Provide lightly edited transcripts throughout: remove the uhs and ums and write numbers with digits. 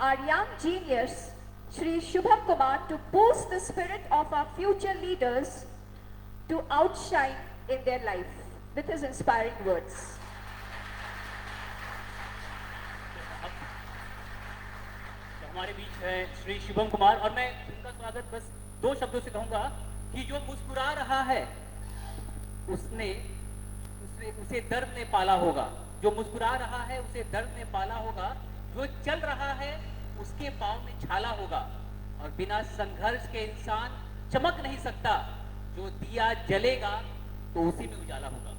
our young genius, Shri Shubham Kumar, to boost the spirit of our future leaders to outshine in their life with his inspiring words. हमारे बीच है श्री शुभम कुमार और मैं उनका स्वागत बस दो शब्दों से कहूंगा कि जो मुस्कुरा रहा है उसे दर्द ने पाला होगा। जो मुस्कुरा रहा है उसे दर्द ने पाला होगा। जो चल रहा है उसके पांव में छाला होगा। और बिना संघर्ष के इंसान चमक नहीं सकता। जो दिया जलेगा तो उसी में उजाला होगा।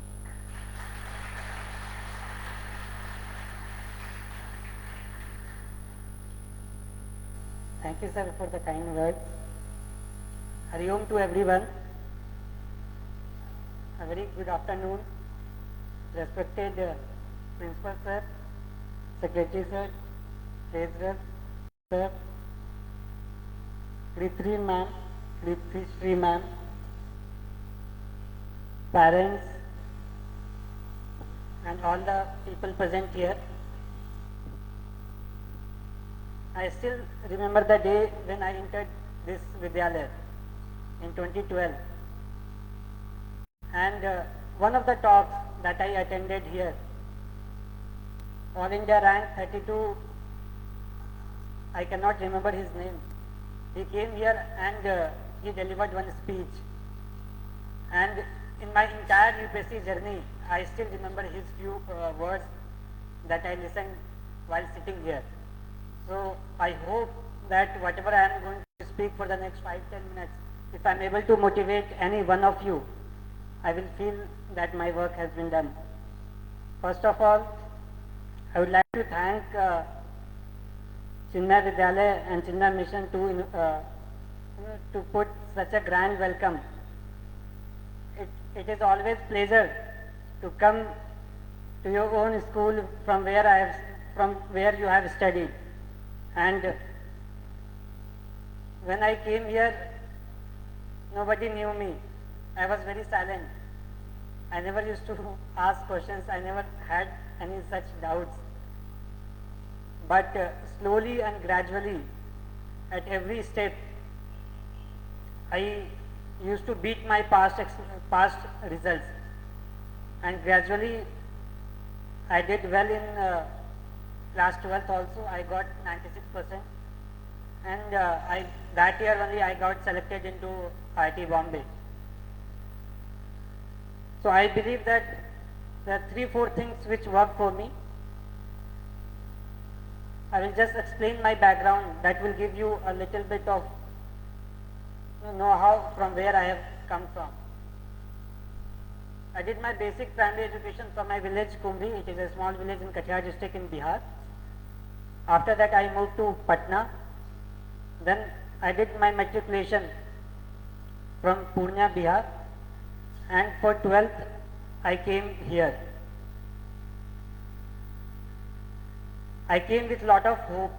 Thank you, sir, for the kind words. Hari Om to everyone. A very good afternoon, respected Principal Sir, Secretary Sir, Treasurer Sir, Krithri Ma'am, Krithri Ma'am, parents, and all the people present here. I still remember the day when I entered this Vidyalaya in 2012, and one of the talks that I attended here, All India rank 32, I cannot remember his name. He came here and he delivered one speech, and in my entire UPSC journey, I still remember his few words that I listened while sitting here. So I hope that whatever I am going to speak for the next 5-10 minutes, if I am able to motivate any one of you, I will feel that my work has been done. First of all, I would like to thank Chinmay Vidyalaya and Chinmay Mission to put such a grand welcome. It is always pleasure to come to your own school from where you have studied. And when I came here, nobody knew me. I was very silent. I never used to ask questions. I never had any such doubts. But slowly and gradually, at every step, I used to beat my past results. And gradually, I did well in class 12th also. I got 96%, and that year only I got selected into IIT Bombay. So I believe that there are 3-4 things which work for me. I will just explain my background. That will give you a little bit of know-how from where I have come from. I did my basic primary education from my village Kumri. It is a small village in Katihar district in Bihar. After that I moved to Patna. Then I did my matriculation from Purnia, Bihar, and for 12th I came here. I came with lot of hope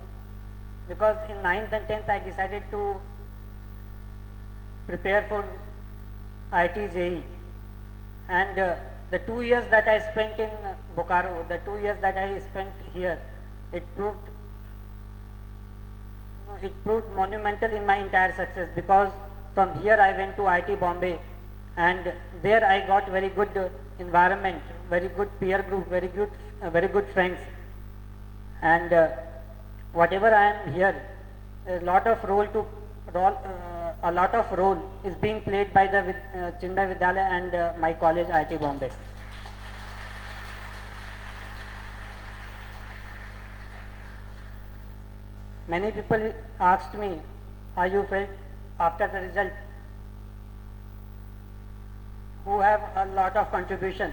because in 9th and 10th I decided to prepare for IIT JEE, and the 2 years that I spent in Bokaro, the 2 years that I spent here, it proved monumental in my entire success, because from here I went to IIT Bombay, and there I got very good environment, very good peer group, very good friends, and whatever I am here, a lot of role is being played by the Chinmay Vidyalaya and my college IIT Bombay. Many people asked me how you felt after the result, who have a lot of contribution.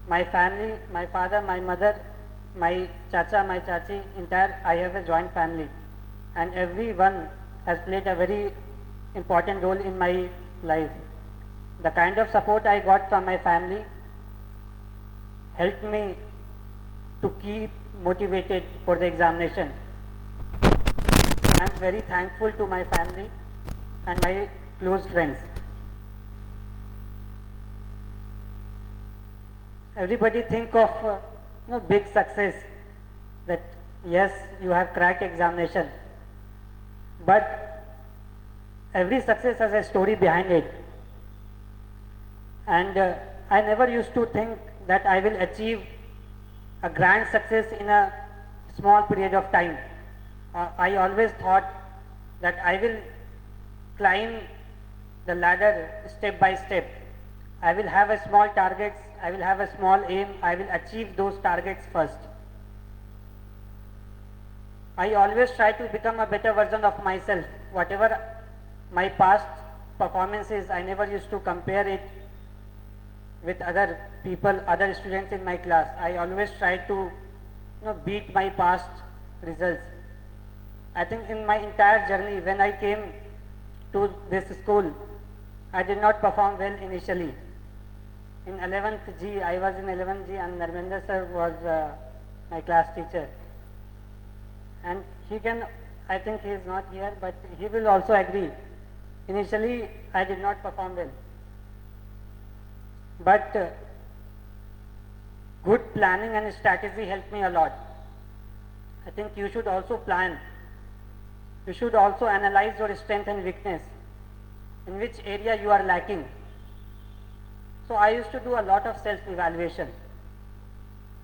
My family, my father, my mother, my chacha, my chachi, entire, I have a joint family, and everyone has played a very important role in my life. The kind of support I got from my family helped me to keep motivated for the examination. I am very thankful to my family and my close friends. Everybody think of big success, that yes, you have cracked examination, but every success has a story behind it. And I never used to think that I will achieve a grand success in a small period of time. I always thought that I will climb the ladder step by step. I will have a small targets, I will have a small aim, I will achieve those targets first. I always try to become a better version of myself. Whatever my past performances, I never used to compare it with other people, other students in my class. I always try to beat my past results. I think in my entire journey, when I came to this school, I did not perform well initially. In 11th G, I was in 11th G and Narmendra sir was my class teacher. And he can, I think he is not here, but he will also agree. Initially, I did not perform well. But good planning and strategy helped me a lot. I think you should also plan. You should also analyze your strength and weakness, in which area you are lacking. So I used to do a lot of self-evaluation.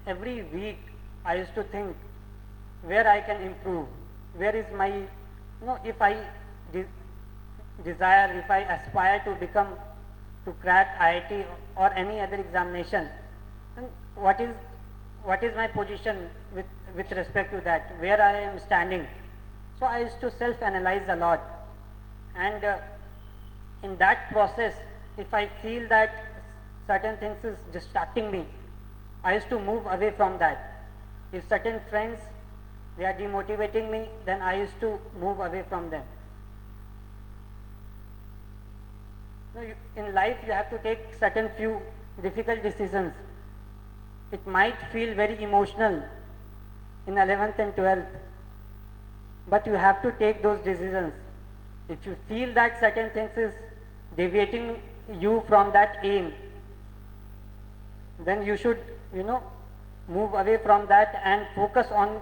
Every week I used to think where I can improve, where is my, if I desire, if I aspire to become, to crack IIT or any other examination, then what is my position with respect to that, where I am standing. So I used to self-analyze a lot, and in that process, if I feel that certain things is distracting me, I used to move away from that. If certain friends, they are demotivating me, then I used to move away from them. In life, you have to take certain few difficult decisions. It might feel very emotional in 11th and 12th, but you have to take those decisions. If you feel that certain things is deviating you from that aim, then you should, move away from that and focus on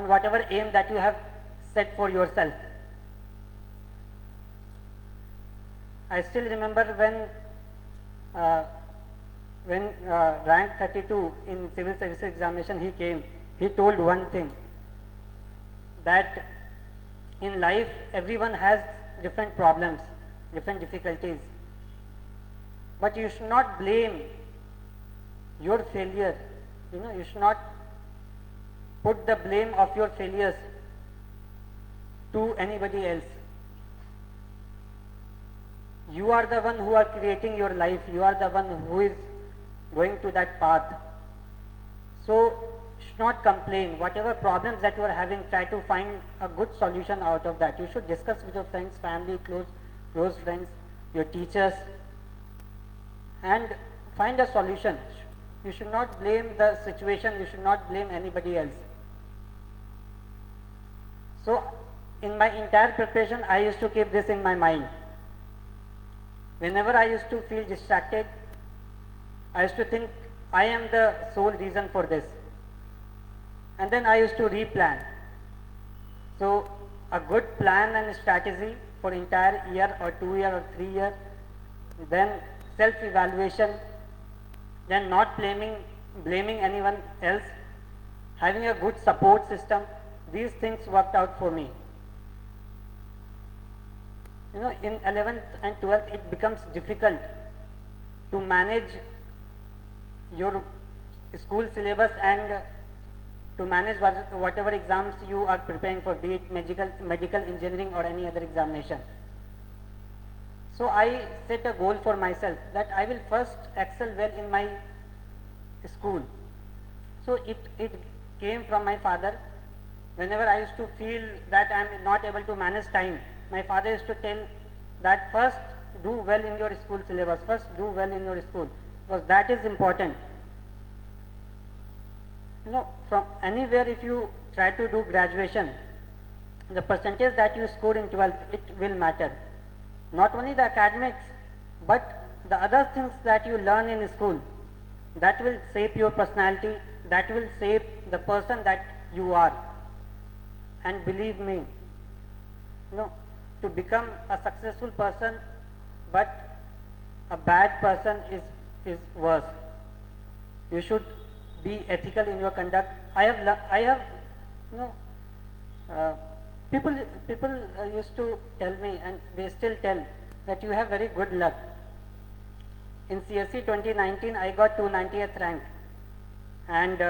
whatever aim that you have set for yourself. I still remember when rank 32 in civil service examination he came, he told one thing, that in life everyone has different problems, different difficulties, but you should not blame your failure. You should not put the blame of your failures to anybody else. You are the one who are creating your life. You are the one who is going to that path. So, should not complain. Whatever problems that you are having, try to find a good solution out of that. You should discuss with your friends, family, close friends, your teachers, and find a solution. You should not blame the situation. You should not blame anybody else. So, in my entire preparation, I used to keep this in my mind. Whenever I used to feel distracted, I used to think I am the sole reason for this. And then I used to replan. So a good plan and strategy for entire year or 2 year or 3 year, then self-evaluation, then not blaming anyone else, having a good support system, these things worked out for me. In 11th and 12th, it becomes difficult to manage your school syllabus and to manage whatever exams you are preparing for, be it medical, engineering or any other examination. So I set a goal for myself that I will first excel well in my school. So it came from my father. Whenever I used to feel that I am not able to manage time, my father used to tell that first do well in your school syllabus, first do well in your school, because that is important. From anywhere if you try to do graduation, the percentage that you score in 12th, it will matter. Not only the academics, but the other things that you learn in school, that will shape your personality, that will shape the person that you are. and believe me, to become a successful person, but a bad person is worse. You should be ethical in your conduct. I have, people used to tell me, and they still tell, that you have very good luck. In CSE 2019, I got 290th rank, and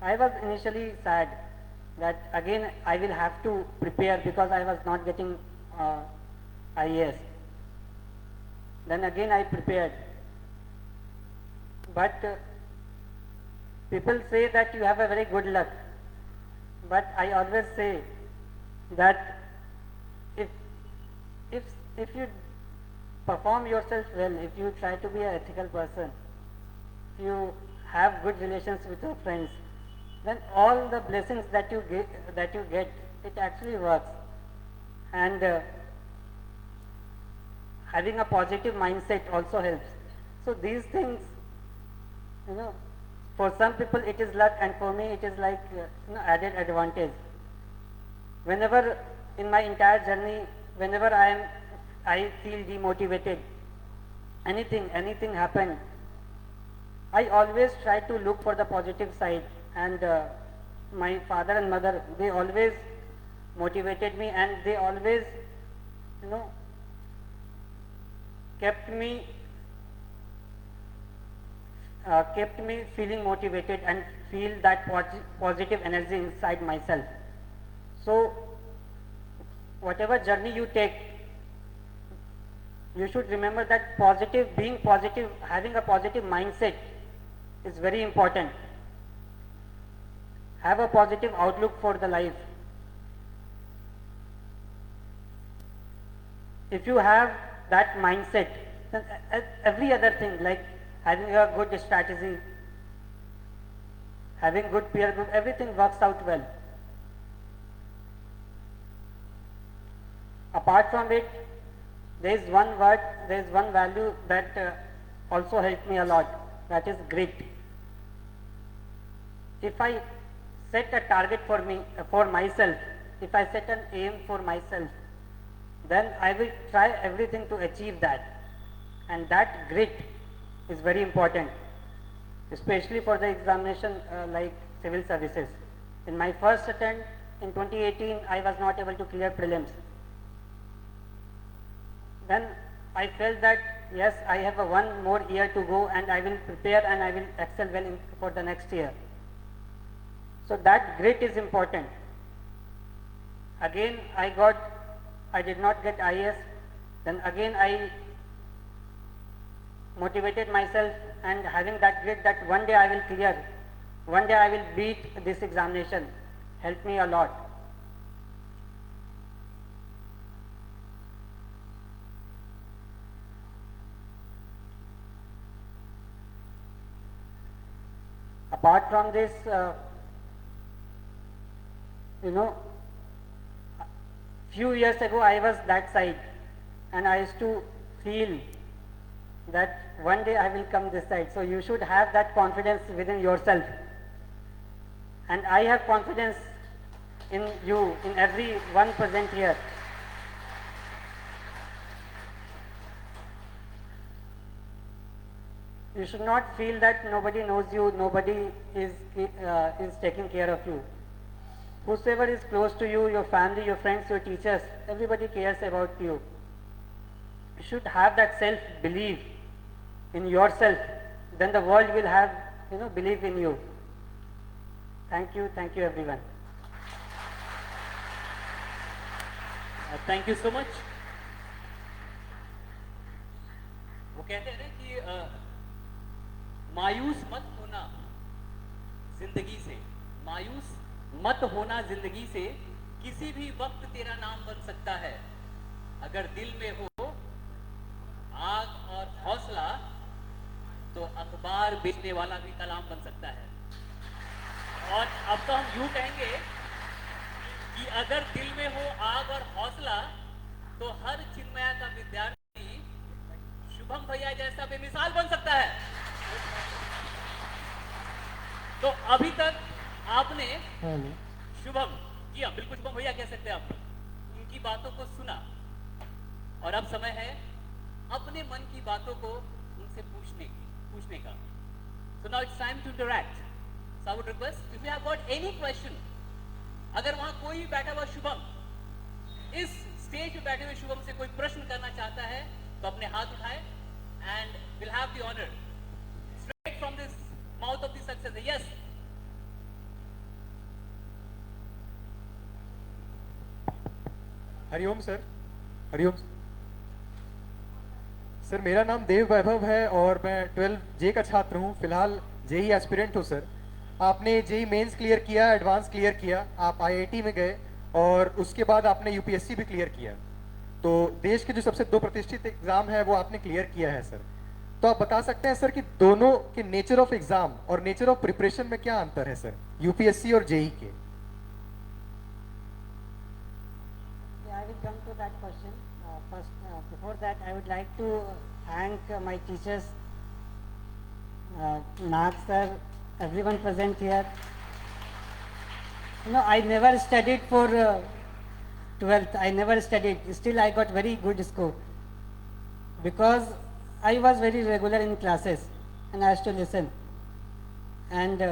I was initially sad that again I will have to prepare because I was not getting IAS. Then again I prepared, but people say that you have a very good luck, but I always say that if you perform yourself well, if you try to be an ethical person, if you have good relations with your friends, then all the blessings that you get, it actually works. And having a positive mindset also helps. So these things, for some people it is luck, and for me it is like added advantage. Whenever in my entire journey, whenever I feel demotivated, anything happened, I always try to look for the positive side. And my father and mother, they always motivated me, and they always kept me feeling motivated and feel that positive energy inside myself. So whatever journey you take, you should remember that being positive, having a positive mindset is very important. Have a positive outlook for the life. If you have that mindset, then every other thing, like having a good strategy, having good peer group, everything works out well. Apart from it, there is one value that also helped me a lot, that is grit. If I set a target for myself, if I set an aim for myself, then I will try everything to achieve that. And that grit is very important, especially for the examination like civil services. In my first attempt in 2018, I was not able to clear prelims. Then I felt that yes, I have one more year to go, and I will prepare and I will excel well for the next year. So that grit is important. Again, I did not get IAS. Then again I motivated myself, and having that grit that one day I will clear, one day I will beat this examination, helped me a lot. Apart from this, few years ago I was that side, and I used to feel that one day I will come this side. So you should have that confidence within yourself. And I have confidence in you, in every one present here. You should not feel that nobody knows you, nobody is taking care of you. Whosoever is close to you, your family, your friends, your teachers, everybody cares about you. You should have that self-belief in yourself. Then the world will have, belief in you. Thank you everyone. Thank you so much. वो कहते हैं ना कि मायूस मत होना जिंदगी से, मायूस मत होना जिंदगी से, किसी भी वक्त तेरा नाम बन सकता है. अगर दिल में हो आग और हौसला, तो अखबार बेचने वाला भी कलाम बन सकता है. और अब तो हम यूं कहेंगे कि अगर दिल में हो आग और हौसला, तो हर चिन्मया का विद्यार्थी शुभम भैया जैसा बेमिसाल बन सकता है. तो अभी तक आपने शुभम किया, बिल्कुल शुभम भैया कह सकते हैं आप, उनकी बातों को सुना, और अब समय है अपने मन की बातों को उनसे पूछने का. So now it's time to interact. So I would request if you have got any question, अगर वहां कोई बैठा हुआ शुभम, इस स्टेज पे बैठे हुए शुभम से कोई प्रश्न करना चाहता है तो अपने हाथ उठाए, and we'll have the honor straight from this mouth of the successor. Yes. Hariom sir. Hariom sir, मेरा नाम देव वैभव है और मैं 12 जे का छात्र हूँ. फिलहाल जेई एस्पिरेंट हूँ सर. आपने जेई मेंस क्लियर किया, एडवांस क्लियर किया, आप आईआईटी में गए और उसके बाद आपने यूपीएससी भी क्लियर किया. तो देश के जो सबसे 2 प्रतिष्ठित एग्जाम है वो आपने क्लियर किया है सर. तो आप बता सकते हैं सर कि दोनों के नेचर ऑफ एग्जाम और नेचर ऑफ प्रिपरेशन में क्या अंतर है सर, यूपीएससी और जेई के? I will come to that question. First, before that, I would like to thank my teachers, Nag sir, everyone present here. You know, I never studied for 12th. I never studied. Still, I got very good score because I was very regular in classes and I used to listen. And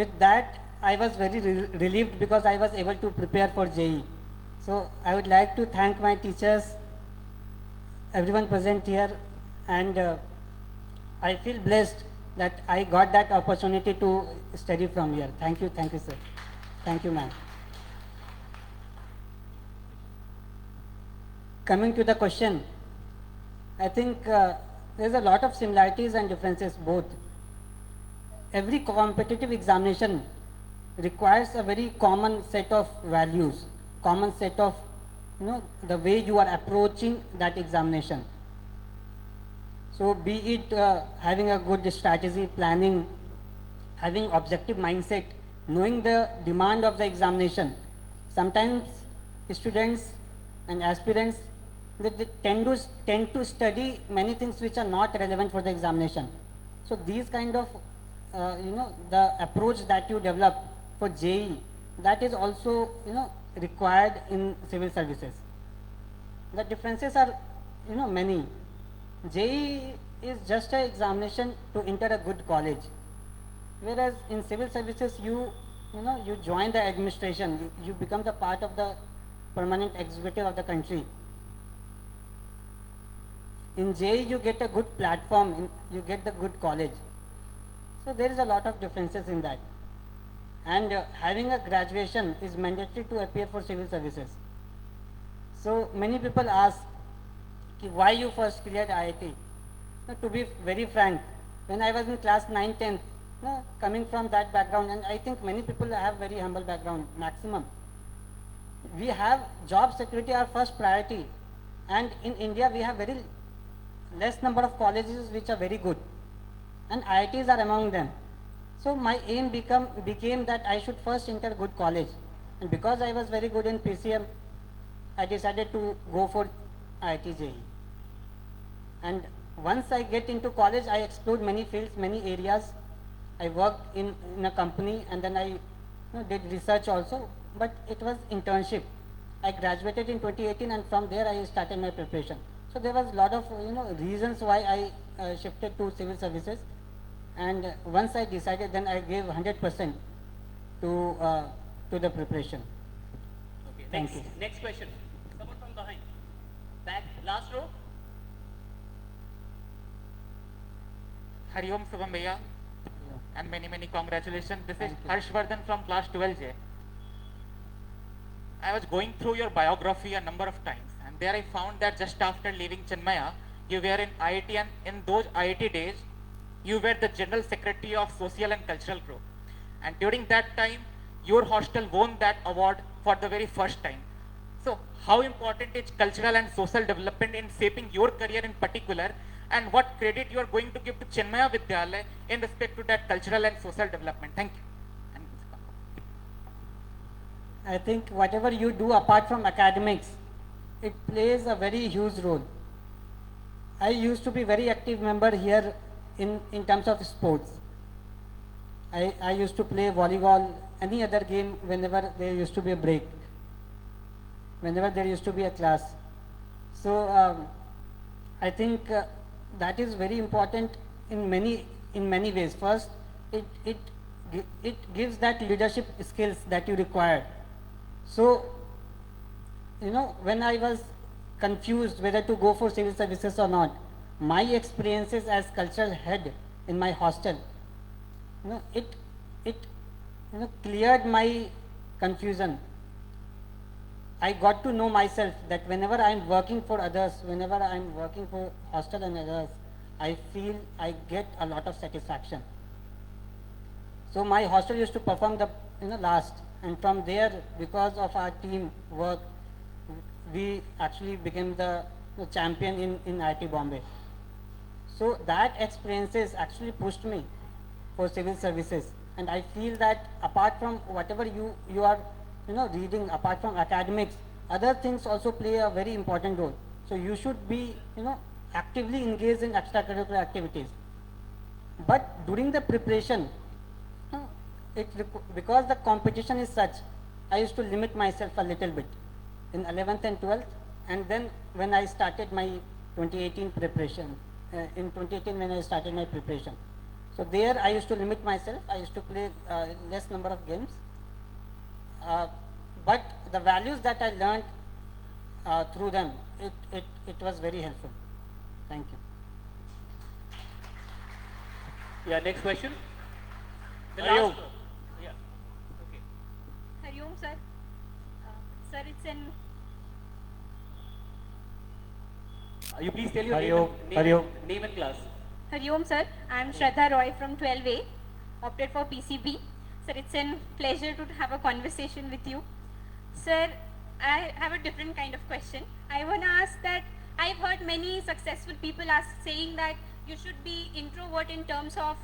with that, I was very relieved because I was able to prepare for JEE. So I would like to thank my teachers, everyone present here, and I feel blessed that I got that opportunity to study from here. Thank you, sir. Thank you, ma'am. Coming to the question, I think there's a lot of similarities and differences both. Every competitive examination requires a very common set of values, common set of, you know, the way you are approaching that examination. So be it having a good strategy, planning, having objective mindset, knowing the demand of the examination. Sometimes students and aspirants, they tend to study many things which are not relevant for the examination. So these kind of, you know, the approach that you develop for JEE, that is also, you know, required in civil services. The differences are, you know, many. JEE is just an examination to enter a good college, whereas in civil services you join the administration, you become the part of the permanent executive of the country. In JEE you get a good platform, you get the good college. So there is a lot of differences in that. And having a graduation is mandatory to appear for civil services. So many people ask, why you first cleared IIT? Now, to be very frank, when I was in class 9, 10, coming from that background, and I think many people have very humble background, maximum. We have job security our first priority, and in India we have very less number of colleges which are very good, and IITs are among them. So my aim became that I should first enter good college, and because I was very good in PCM, I decided to go for IIT JEE. And once I get into college, I explored many fields, many areas. I worked in a company, and then I did research also, but it was internship. I graduated in 2018, and from there I started my preparation. So there was a lot of reasons why I shifted to civil services, and once I decided, then I gave 100% to the preparation. Okay. Thank you. Next question. Someone from behind. Back, last row. Hariom Subham Bhaiya, and many congratulations. This Thank is you. Harshvardhan from class 12J. I was going through your biography a number of times, and there I found that just after leaving Chinmaya, you were in IIT, and in those IIT days, you were the General Secretary of Social and Cultural Group. And during that time, your hostel won that award for the very first time. So how important is cultural and social development in shaping your career in particular, and what credit you are going to give to Chinmaya Vidyalaya in respect to that cultural and social development? Thank you. I think whatever you do apart from academics, it plays a very huge role. I used to be very active member here in terms of sports. I used to play volleyball any other game whenever there used to be a break, whenever there used to be a class. So I think that is very important in many ways. First, it gives that leadership skills that you require. So, you know, when I was confused whether to go for civil services or not, my experiences as cultural head in my hostel, you know, it cleared my confusion. I got to know myself that whenever I am working for others, whenever I am working for hostel and others, I feel I get a lot of satisfaction. So my hostel used to perform the last, and from there, because of our team work, we actually became the champion in IIT Bombay. So that experiences actually pushed me for civil services, and I feel that apart from whatever you are reading, apart from academics, other things also play a very important role. So you should be actively engaged in extracurricular activities. But during the preparation, because the competition is such, I used to limit myself a little bit in 11th and 12th, and then when I started my 2018 preparation, in 2018 when I started my preparation, so there I used to limit myself. I used to play less number of games, but the values that I learned through them, it was very helpful. Thank you. Yeah, next question. The Hariom. last one. Yeah. Okay. Hariom sir. Sir, it's an You please tell your Hariom. Hariom. name and class. Hariom sir. I'm Shraddha Roy from 12A, opted for PCB. Sir, it's a pleasure to have a conversation with you. Sir, I have a different kind of question. I want to ask that I've heard many successful people saying that you should be introvert in terms of,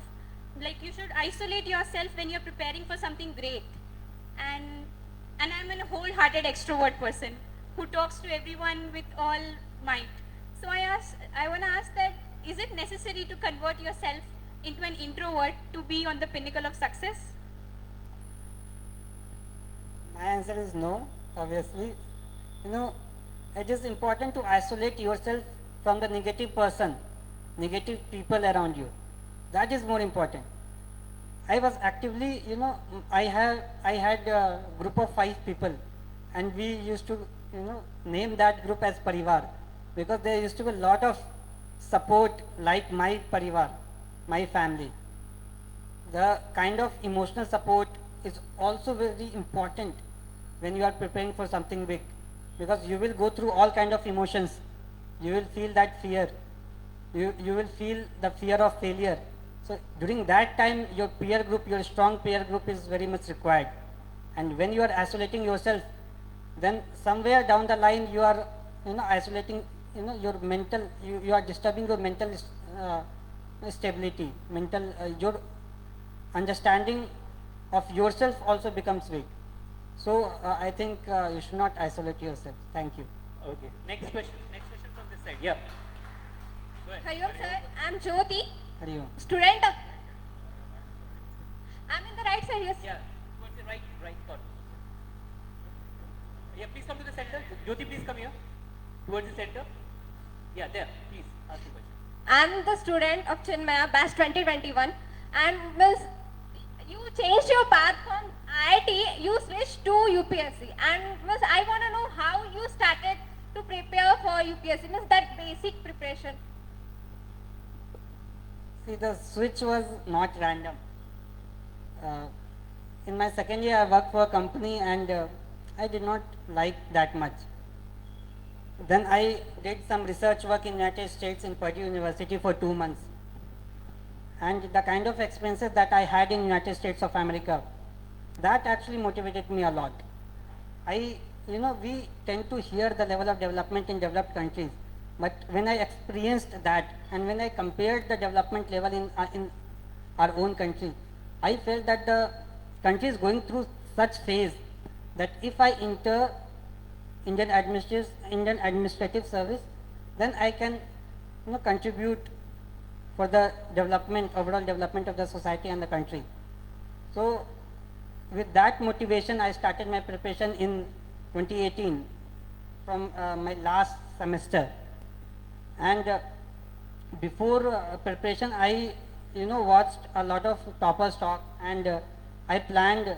like, you should isolate yourself when you're preparing for something great. And I'm a wholehearted extrovert person who talks to everyone with all might. So I want to ask that, is it necessary to convert yourself into an introvert to be on the pinnacle of success? My answer is no, obviously. It is important to isolate yourself from the negative person, negative people around you. That is more important. I was actively, I had a group of 5 people, and we used to, name that group as Parivar, because there used to be a lot of support like my Parivar, my family. The kind of emotional support is also very important when you are preparing for something big, because you will go through all kind of emotions. You will feel that fear. You will feel the fear of failure. So during that time, your peer group, your strong peer group is very much required. And when you are isolating yourself, then somewhere down the line you are, isolating, your mental, you are disturbing your mental stability, your understanding of yourself also becomes weak. So I think you should not isolate yourself. Thank you. Okay. Next question. Next question from this side. Yeah. Go ahead. Hariom sir, I'm Jyoti, Hari Om. student of... I'm in the right side, yes. Yeah. Towards the right corner. Yeah. Please come to the center. Jyoti, please come here. Towards the center. Yeah. There. Please ask the question. I'm the student of Chinmaya, batch 2021, and Miss, you changed your path from IIT, you switched to UPSC, and Miss, I want to know how you started to prepare for UPSC, Miss, that basic preparation. See, the switch was not random. In my second year, I worked for a company, and I did not like that much. Then I did some research work in United States in Purdue University for 2 months. And the kind of experiences that I had in United States of America, that actually motivated me a lot. We tend to hear the level of development in developed countries, but when I experienced that, and when I compared the development level in our own country, I felt that the country is going through such phase that if I enter Indian administrative service, then I can contribute for the development, overall development of the society and the country. So with that motivation, I started my preparation in 2018 from my last semester. And before preparation, I watched a lot of toppers talk, and I planned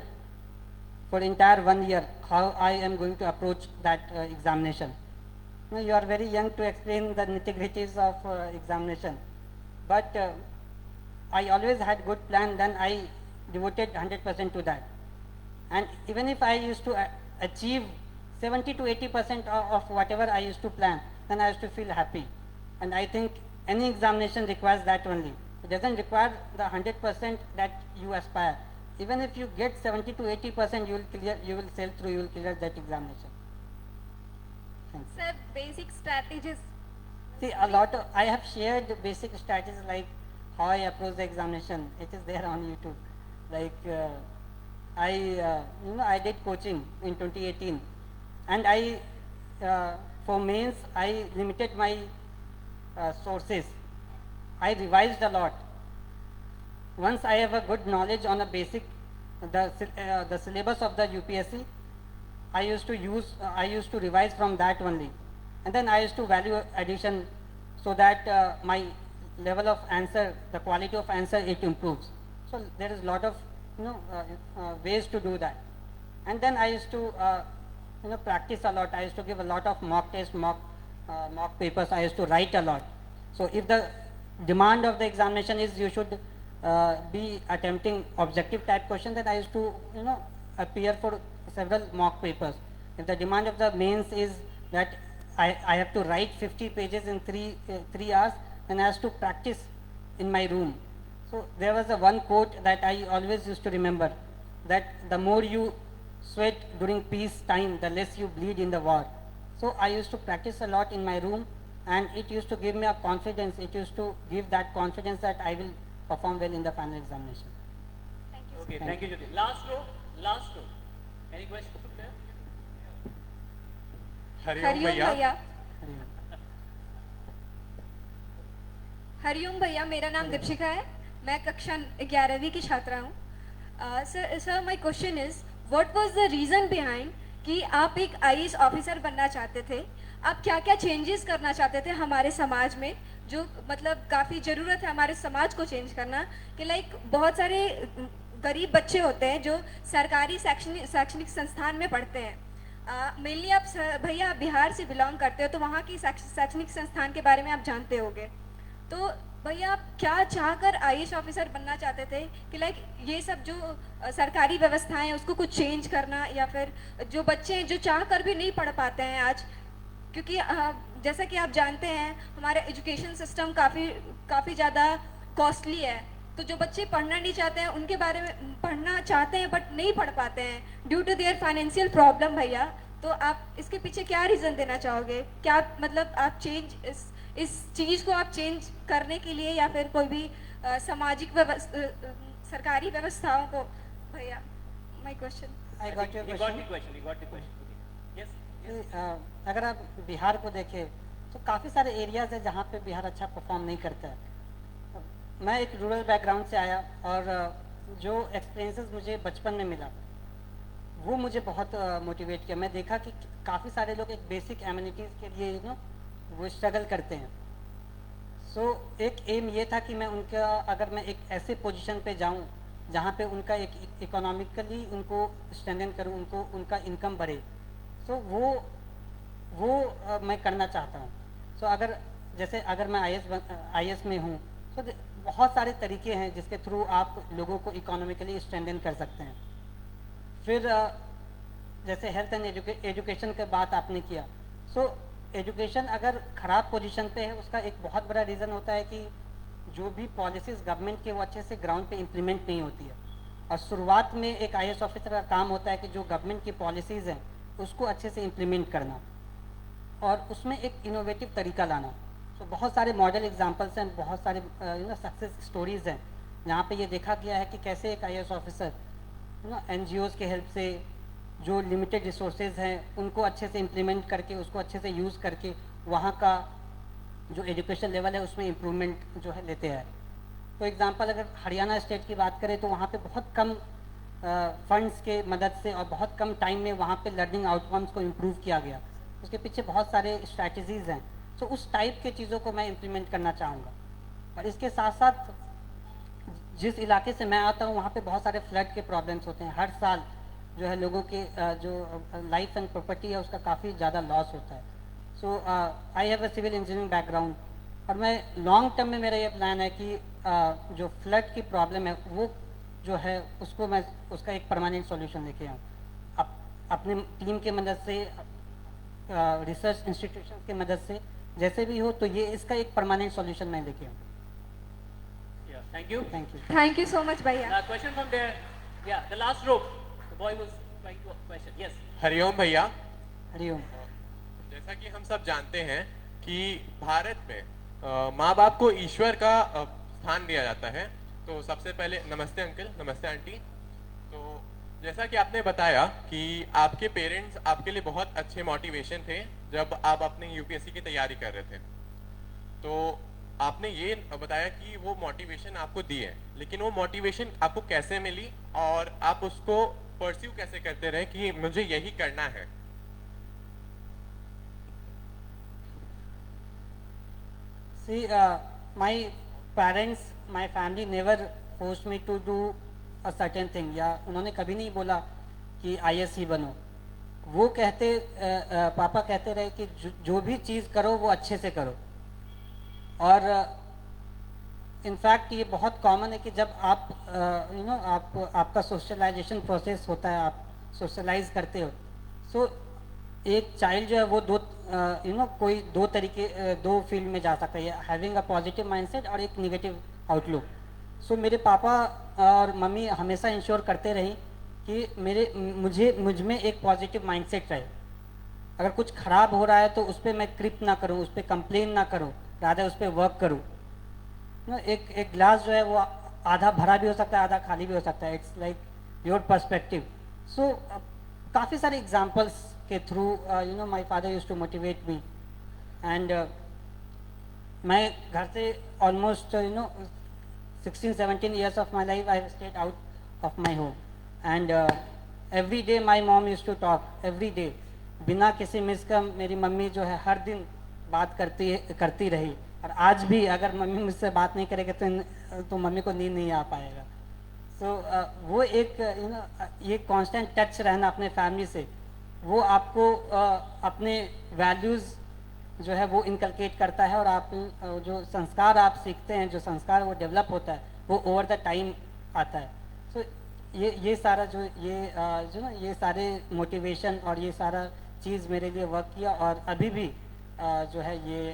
for entire 1 year how I am going to approach that examination. You are very young to explain the nitty-gritties of examination, but I always had good plan. Then I devoted 100% to that, and even if I used to achieve 70 to 80% of whatever I used to plan, then I used to feel happy. And I think any examination requires that only. It doesn't require the 100% that you aspire. Even if you get 70 to 80%, you will clear, you will sail through, you will clear that examination. Thanks. Sir, basic strategies. See, a lot of, I have shared basic strategies like how I approach the examination. It is there on YouTube. Like I did coaching in 2018, and for mains I limited my sources. I revised a lot. Once I have a good knowledge on a basic, the syllabus of the UPSC, I used to revise from that only, and then I used to value addition so that my level of answer, the quality of answer, it improves. So there is a lot of ways to do that, and then I used to practice a lot. I used to give a lot of mock tests, mock papers. I used to write a lot. So if the demand of the examination is you should be attempting objective type question, then I used to appear for several mock papers. If the demand of the mains is that I have to write 50 pages in 3 hours, then I have to practice in my room. So there was a one quote that I always used to remember, that the more you sweat during peace time, the less you bleed in the war. So I used to practice a lot in my room, and it used to give me a confidence. It used to give that confidence that I will perform well in the final examination. Thank you. Okay, Thank thank you, Jyoti. Last row. Any questions from there? Hariom Hariom भैया भैया. हरिओम भैया, मेरा नाम दीपशिका है. मैं कक्षा 11वीं की छात्रा हूँ. Sir my question is, what was the reason behind कि आप एक आईएएस ऑफिसर बनना चाहते थे? आप क्या क्या चेंजेस करना चाहते थे हमारे समाज में, जो मतलब काफ़ी ज़रूरत है हमारे समाज को चेंज करना, कि लाइक बहुत सारे गरीब बच्चे होते हैं जो सरकारी शैक्षणिक संस्थान में पढ़ते हैं. मेनली आप भैया आप बिहार से बिलोंग करते हो, तो वहाँ की शैक्षणिक संस्थान के बारे में आप जानते होंगे. तो भैया आप क्या चाहकर आईएएस ऑफिसर बनना चाहते थे कि लाइक ये सब जो सरकारी व्यवस्थाएं हैं उसको कुछ चेंज करना, या फिर जो बच्चे हैं जो चाहकर भी नहीं पढ़ पाते हैं आज, क्योंकि जैसा कि आप जानते हैं हमारा एजुकेशन सिस्टम काफ़ी ज़्यादा कॉस्टली है. तो जो बच्चे पढ़ना नहीं चाहते हैं उनके बारे में पढ़ना चाहते हैं बट नहीं पढ़ पाते हैं due to their financial problem. भैया तो आप इसके पीछे क्या रीज़न देना चाहोगे? क्या मतलब आप चेंज इस चीज़ को आप चेंज करने के लिए, या फिर कोई भी सामाजिक सरकारी व्यवस्थाओं को? भैया my question. I got your You question. got the question. You got the question. Okay. Yes. अगर आप बिहार को देखें तो काफ़ी सारे एरियाज है जहाँ पे बिहार अच्छा परफॉर्म नहीं करता है. मैं एक रूरल बैकग्राउंड से आया, और जो एक्सपीरियंसेस मुझे बचपन में मिला वो मुझे बहुत मोटिवेट किया. मैं देखा कि काफ़ी सारे लोग एक बेसिक एमिनिटीज़ के लिए वो स्ट्रगल करते हैं. सो एक एम ये था कि मैं उनका, अगर मैं एक ऐसे पोजीशन पे जाऊं जहाँ पे उनका एक इकोनॉमिकली उनको स्ट्रेंथन करूं, उनको उनका इनकम बढ़े. सो वो मैं करना चाहता हूँ. सो अगर मैं आईएएस में हूँ, तो बहुत सारे तरीके हैं जिसके थ्रू आप लोगों को इकोनॉमिकली स्ट्रेंथन कर सकते हैं. फिर जैसे हेल्थ एंड एजुकेशन की बात आपने किया. सो एजुकेशन अगर ख़राब पोजीशन पे है, उसका एक बहुत बड़ा रीज़न होता है कि जो भी पॉलिसीज़ गवर्नमेंट के वो अच्छे से ग्राउंड पे इम्प्लीमेंट नहीं होती है. और शुरुआत में एक आईएएस ऑफिसर का काम होता है कि जो गवर्नमेंट की पॉलिसीज़ हैं उसको अच्छे से इम्प्लीमेंट करना और उसमें एक इनोवेटिव तरीका लाना. तो बहुत सारे मॉडल एग्जांपल्स हैं, बहुत सारे सक्सेस स्टोरीज़ हैं जहाँ पे ये देखा गया है कि कैसे एक आईएएस ऑफिसर एनजीओज़ के हेल्प से जो लिमिटेड रिसोर्सेज हैं उनको अच्छे से इम्प्लीमेंट करके, उसको अच्छे से यूज़ करके वहाँ का जो एजुकेशन लेवल है उसमें इम्प्रूवमेंट जो है लेते हैं. तो एग्जांपल अगर हरियाणा स्टेट की बात करें तो वहाँ पे बहुत कम फंड्स के मदद से और बहुत कम टाइम में वहाँ पे लर्निंग आउटकम्स को इम्प्रूव किया गया। उसके पीछे बहुत सारे स्ट्रैटेजीज़ हैं। सो उस टाइप के चीज़ों को मैं इम्प्लीमेंट करना चाहूँगा। और इसके साथ साथ जिस इलाके से मैं आता हूँ वहाँ पे बहुत सारे फ्लड के प्रॉब्लम्स होते हैं। हर साल जो है लोगों के जो लाइफ एंड प्रॉपर्टी है उसका काफ़ी ज़्यादा लॉस होता है। So I have a civil engineering background, और मैं लॉन्ग टर्म में मेरा ये प्लान है कि जो फ्लड की प्रॉब्लम है वो जो है उसको मैं उसका एक परमानेंट सॉल्यूशन लेके आऊँ। अपने टीम के मदद से, रिसर्च इंस्टीट्यूशन की मदद से, जैसे भी हो, तो ये इसका एक परमानेंट सॉल्यूशन मैं लेके आऊँ। Yeah, thank you. Thank you. Thank you so much, Bhaiya. Question from there. Yeah, the last row. The boy was trying to question. Yes. Hariom भैया, हरिओम। जैसा कि हम सब जानते हैं कि भारत में माँ बाप को ईश्वर का स्थान दिया जाता है। तो सबसे पहले नमस्ते अंकल, नमस्ते आंटी। तो जैसा कि आपने बताया कि आपके पेरेंट्स आपके लिए बहुत अच्छे मोटिवेशन थे जब आप अपने यूपीएससी की तैयारी कर रहे थे। तो आपने ये बताया कि वो मोटिवेशन आपको दी है, लेकिन वो मोटिवेशन आपको कैसे मिली और आप उसको परस्यू कैसे करते रहे कि मुझे यही करना है? See, my parents, my family never forced me to do a certain thing, या उन्होंने कभी नहीं बोला कि IAS ही बनो। वो कहते पापा कहते रहे कि जो भी चीज़ करो वो अच्छे से करो। और इनफैक्ट ये बहुत कॉमन है कि जब आप आपका सोशलाइजेशन प्रोसेस होता है, आप सोशलाइज करते हो, सो एक चाइल्ड जो है वो कोई दो फील्ड में जा सकता है, हैविंग अ पॉजिटिव माइंडसेट और एक नेगेटिव आउटलुक। सो मेरे पापा और मम्मी हमेशा इंश्योर करते रही कि मुझ में एक पॉजिटिव माइंडसेट रहे। अगर कुछ ख़राब हो रहा है तो उस पर मैं क्रिप ना करूँ, उस पर कंप्लेन ना करूँ, रादर उस पर वर्क करूँ। एक गिलास जो है वो आधा भरा भी हो सकता है, आधा खाली भी हो सकता है। It's like your perspective. So काफ़ी सारे एग्जांपल्स के through my father used to motivate me. And मैं घर से almost 16-17 years of my life I have stayed out of my home, and every day my mom used to talk, every day, बिना किसी miss का मेरी mummy जो है हर दिन बात करती रही। और आज भी अगर मम्मी मुझसे बात नहीं करेगी तो मम्मी को नींद नहीं आ पाएगा। सो वो एक ये कांस्टेंट टच रहना अपने फैमिली से, वो आपको अपने वैल्यूज़ जो है वो इनकलकेट करता है। और आप जो संस्कार आप सीखते हैं, जो संस्कार वो डेवलप होता है, वो ओवर द टाइम आता है। सो ये सारा ये सारे मोटिवेशन और ये सारा चीज़ मेरे लिए वर्क किया, और अभी भी जो है ये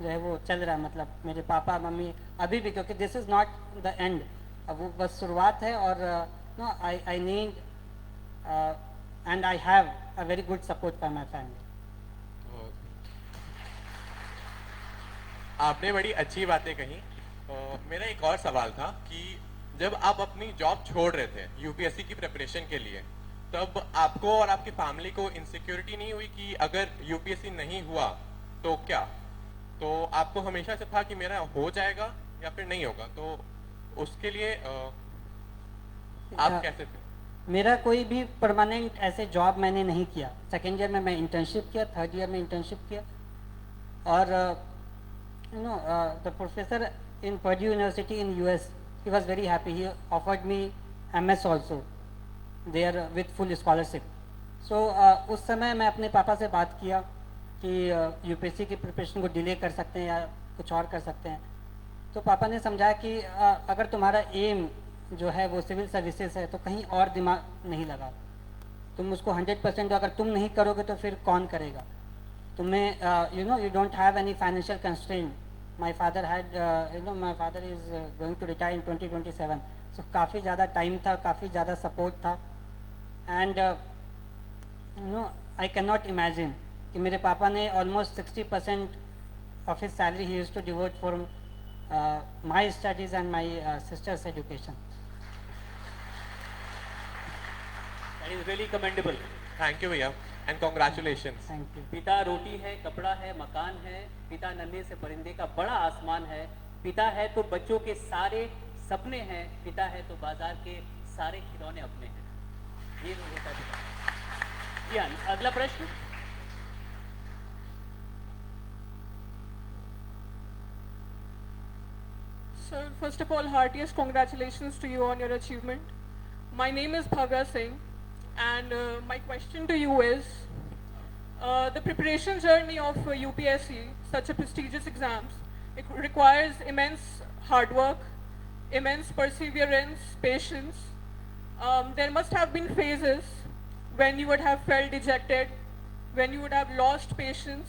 जो है वो चल रहा है। मतलब मेरे पापा मम्मी अभी भी, क्योंकि this is not the end, अब वो बस शुरुआत है। और I need and I have a very good support from my family. आपने बड़ी अच्छी बातें कही। मेरा एक और सवाल था कि जब आप अपनी जॉब छोड़ रहे थे यूपीएससी की प्रिपरेशन के लिए, तब आपको और आपकी फैमिली को इनसिक्योरिटी नहीं हुई कि अगर यूपीएससी नहीं हुआ तो क्या? तो आपको हमेशा से था कि मेरा हो जाएगा या फिर नहीं होगा, तो उसके लिए आप कैसे थे? मेरा कोई भी परमानेंट ऐसे जॉब मैंने नहीं किया। सेकेंड ईयर में मैं इंटर्नशिप किया, थर्ड ईयर में इंटर्नशिप किया। और the professor in Purdue university in US, he was very happy. He offered me MS also there with full scholarship. So उस समय मैं अपने पापा से बात किया कि यूपीएससी की प्रिपरेशन को डिले कर सकते हैं या कुछ और कर सकते हैं। तो पापा ने समझाया कि अगर तुम्हारा एम जो है वो सिविल सर्विसेज है तो कहीं और दिमाग नहीं लगा, तुम उसको 100% दो। अगर तुम नहीं करोगे तो फिर कौन करेगा? तुम्हें you don't have any financial constraint. My father had my father is going to retire in 2027, so काफ़ी ज़्यादा टाइम था, काफ़ी ज़्यादा सपोर्ट था। एंड I cannot imagine कि मेरे पापा ने almost 60% of his salary he used to devote for my studies and my sister's education. That is really commendable. Thank you भैया एंड कॉन्ग्रेचुलेशंस। Thank you. पिता रोटी है, कपड़ा है, मकान है, पिता नन्हे से परिंदे का बड़ा आसमान है, पिता है तो बच्चों के सारे सपने हैं, पिता है तो बाजार के सारे खिलौने अपने हैं। ये होता है। जी हाँ, अगला प्रश्न। Sir, first of all, heartiest congratulations to you on your achievement. My name is Bhavya Singh, and my question to you is, the preparation journey of UPSC, such a prestigious exams, it requires immense hard work, immense perseverance, patience. There must have been phases when you would have felt dejected, when you would have lost patience.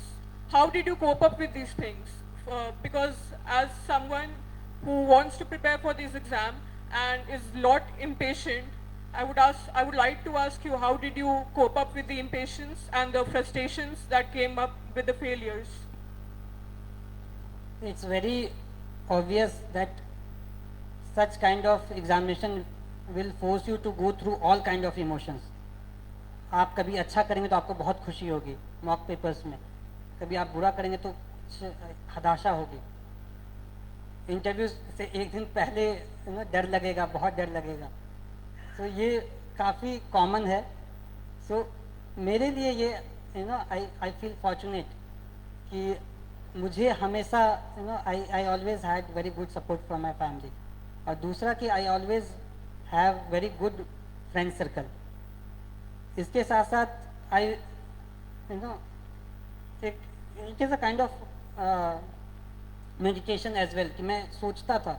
How did you cope up with these things? Because as someone who wants to prepare for this exam and is lot impatient, I would like to ask you, how did you cope up with the impatience and the frustrations that came up with the failures? It's very obvious that such kind of examination will force you to go through all kind of emotions. आप कभी अच्छा करेंगे तो आपको बहुत खुशी होगी mock papers में, कभी आप बुरा करेंगे तो हताशा होगी। इंटरव्यूज से एक दिन पहले डर लगेगा, बहुत डर लगेगा। सो ये काफ़ी कॉमन है। सो मेरे लिए ये आई फील फॉर्चुनेट कि मुझे हमेशा I always had very good support from my family, और दूसरा कि I always have very good friend circle. इसके साथ साथ I it is a kind of meditation as well, कि मैं सोचता था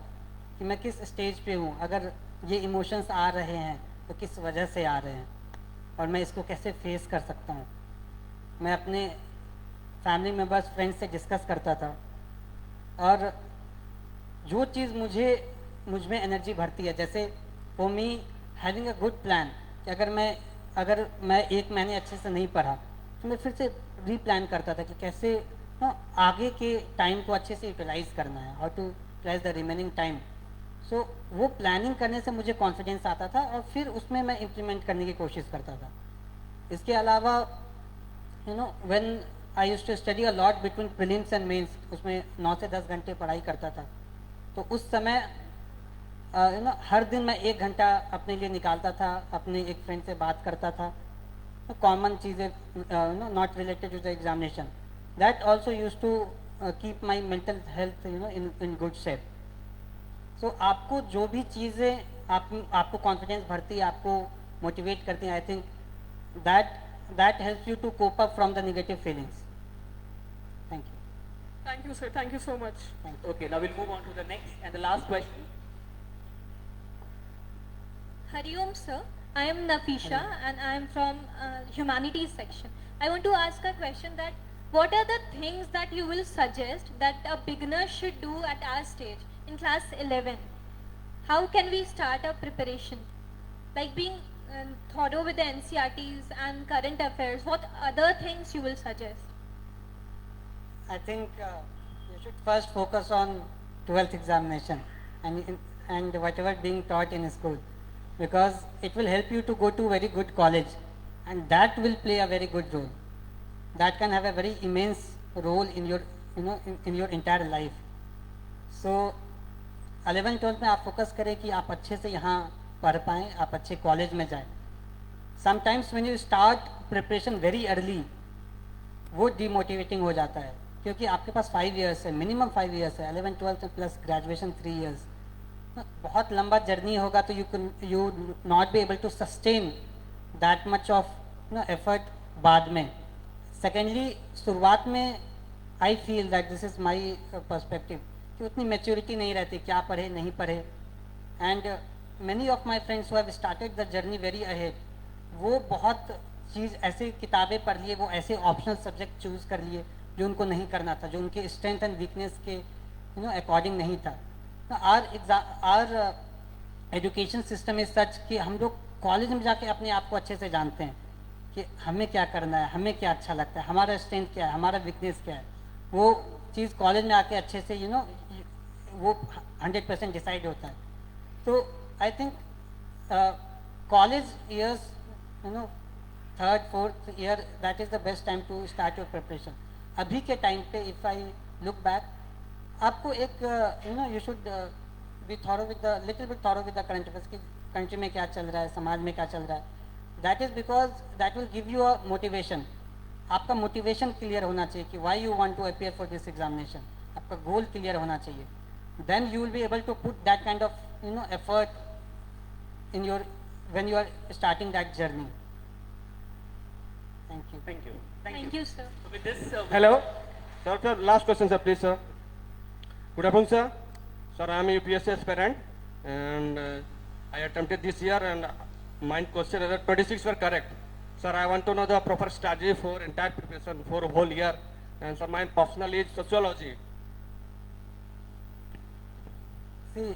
कि मैं किस स्टेज पे हूँ, अगर ये इमोशंस आ रहे हैं तो किस वजह से आ रहे हैं और मैं इसको कैसे फेस कर सकता हूँ। मैं अपने फैमिली मेम्बर्स, फ्रेंड्स से डिस्कस करता था, और जो चीज़ मुझ में एनर्जी भरती है, जैसे for me having a good plan, कि अगर मैं एक महीने अच्छे से नहीं पढ़ा तो मैं फिर से रीप्लान करता था कि कैसे आगे के टाइम को अच्छे से यूटिलाइज करना है, how to utilise the remaining time. So वो प्लानिंग करने से मुझे कॉन्फिडेंस आता था और फिर उसमें मैं इम्प्लीमेंट करने की कोशिश करता था। इसके अलावा when I used to study a lot between prelims and mains, उसमें 9 से 10 घंटे पढ़ाई करता था। तो उस समय हर दिन मैं 1 घंटा अपने लिए निकालता था, अपने एक फ्रेंड से बात करता था, कॉमन चीज़ें not related to the examination. That also use to keep my mental health in good shape. So आपको जो भी चीज़ें आपको कॉन्फिडेंस भरती है, आपको मोटिवेट करती हैं, I think that helps you to cope up from the negative feelings. Thank you. Thank you, sir. Thank you so much. Okay, now we'll move on to the next and the last question. Hariom sir, I am Nafisha and I am from humanities section. I want to ask a question that what are the things that you will suggest that a beginner should do at our stage in class 11? How can we start our preparation? Like being thorough with the NCRTs and current affairs, what other things you will suggest? I think you should first focus on 12th examination and whatever being taught in school, because it will help you to go to very good college, and that will play a very good role. That can have a very immense role in your in your entire life. So 11th 12th में आप focus करें कि आप अच्छे से यहाँ पढ़ पाएँ, आप अच्छे कॉलेज में जाएँ। Sometimes when you start preparation very early, वो डिमोटिवेटिंग हो जाता है, क्योंकि आपके पास 5 इयर्स है, मिनिमम 5 इयर्स है, 11 12 प्लस ग्रेजुएशन 3 इयर्स। बहुत लंबा जर्नी होगा तो you not be able to sustain that much of effort बाद में। सेकेंडली, शुरुआत में I feel that this is my perspective कि उतनी मैच्योरिटी नहीं रहती, क्या पढ़े नहीं पढ़े। And many of my friends who have started the journey very ahead, वो बहुत चीज़ ऐसे किताबें पढ़ लिए, वो ऐसे ऑप्शनल सब्जेक्ट चूज़ कर लिए जो उनको नहीं करना था, जो उनके स्ट्रेंथ एंड वीकनेस के अकॉर्डिंग नहीं था। Our education system is such कि हम लोग कॉलेज में जाके अपने आप को अच्छे से जानते हैं कि हमें क्या करना है, हमें क्या अच्छा लगता है, हमारा स्ट्रेंथ क्या है, हमारा वीकनेस क्या है। वो चीज़ कॉलेज में आके अच्छे से वो 100% डिसाइड होता है। तो I think college years third fourth year, that is the best time to start your preparation. अभी के टाइम पे इफ़ आई लुक बैक, आपको एक you should be thorough with the little bit thorough with the current affairs कि country में क्या चल रहा है, समाज में क्या चल रहा है. That is because that will give you a motivation. आपका मोटिवेशन क्लियर होना चाहिए कि why you want to appear for this examination. आपका गोल क्लियर होना चाहिए. Then you will be able to put that kind of effort in your when you are starting that journey. Thank you. Thank you. Thank you, sir. So with this, Hello, sir. Last question, sir, please, sir. Good afternoon, sir. Sir, I am a UPSC aspirant, and I attempted this year, and my question is that 26 were correct. Sir, I want to know the proper strategy for entire preparation for a whole year, and sir, my personal is sociology. See,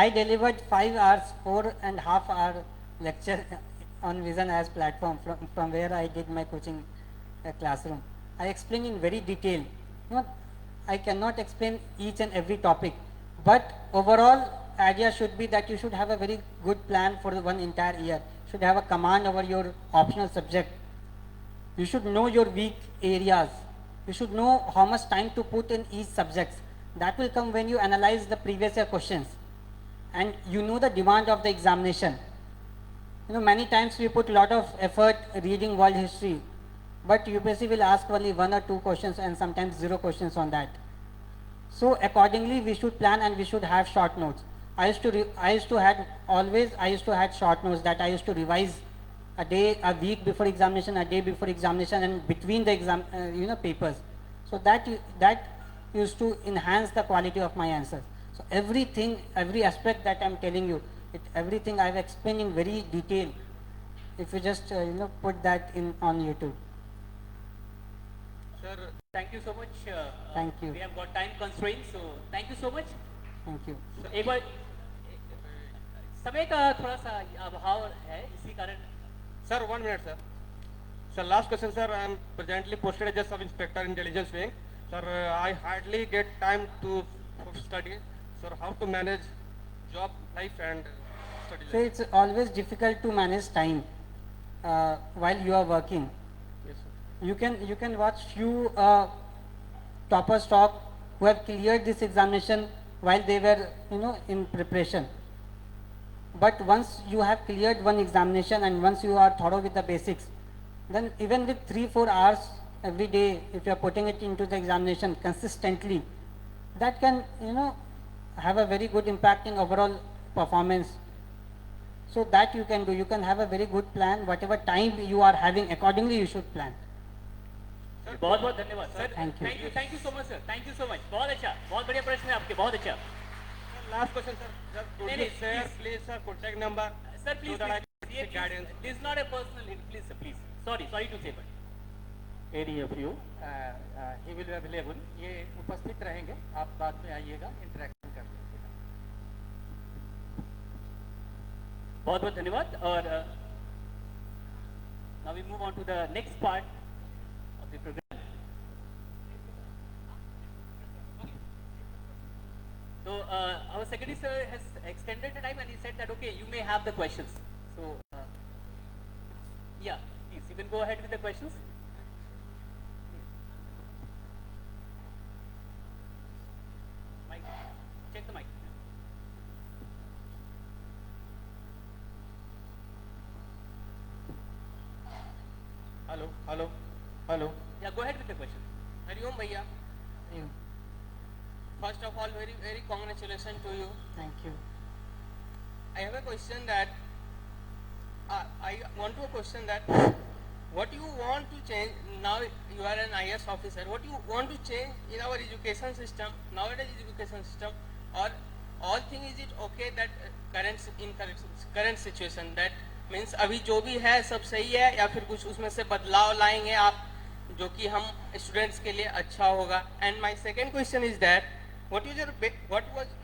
I delivered 5 hours, 4.5 hour lecture on Vision as platform from where I did my coaching classroom. I explained in very detail. I cannot explain each and every topic, but overall idea should be that you should have a very good plan for the one entire year. You should have a command over your optional subject. You should know your weak areas. You should know how much time to put in each subject. That will come when you analyze the previous year questions. And you know the demand of the examination. Many times we put a lot of effort reading world history, but UPSC will ask only 1 or 2 questions and sometimes 0 questions on that. So accordingly we should plan, and we should have short notes. I used to have short notes that I used to revise a week before examination, a day before examination, and between the exam papers. So that used to enhance the quality of my answers. So everything, every aspect that I'm telling you, everything I've explained in very detail. If you just put that in on YouTube. sir, thank you so much. Thank you. We have got time constraints, so thank you so much. Thank you. एक बार समय का थोड़ा सा अभाव है, इसी कारण. Sir, 1 minute, sir. Sir, last question, sir. I am presently posted as a sub-inspector intelligence wing. Sir, I hardly get time to study. Sir, how to manage job life and study So life? it's always difficult to manage time while you are working. Yes, sir. You can watch few toppers talk who have cleared this examination while they were in preparation. But once you have cleared one examination and once you are thorough with the basics, then even with 3-4 hours every day, if you are putting it into the examination consistently, that can have a very good impact in overall performance. So that you can do. You can have a very good plan. Whatever time you are having, accordingly you should plan. बहुत बहुत धन्यवाद sir. Thank you. Thank you so much sir. Thank you so much. बहुत अच्छा, बहुत बढ़िया प्रश्न है आपके. बहुत अच्छा. Sir, last question, sir. Just could नहीं, you नहीं, share, please. please, sir, contact number. Sir please, So that I can seek guidance. This not a personal hint, please sir, please. Sorry to say, but any of you he will be available. ये उपस्थित रहेंगे, आप बाद में आइएगा, interaction कर लीजिएगा. बहुत बहुत धन्यवाद. और now we move on to the next part of the programme. So our secretary sir has extended the time, and he said that okay, you may have the questions. So yeah, please you can go ahead with the questions. Mic, check the mic. Hello. Yeah, go ahead with the question. Hariom Bhaiya. First of all, very, very congratulations to you. Thank you. I have a question that I want to question that what you want to change now. You are an IS officer. What you want to change in our education system nowadays? Education system, or all thing is it okay that current situation that means अभी जो भी है सब सही है या फिर कुछ उसमें से बदलाव लाएंगे आप जो कि हम स्टूडेंट्स के लिए अच्छा होगा. And my second question is that what was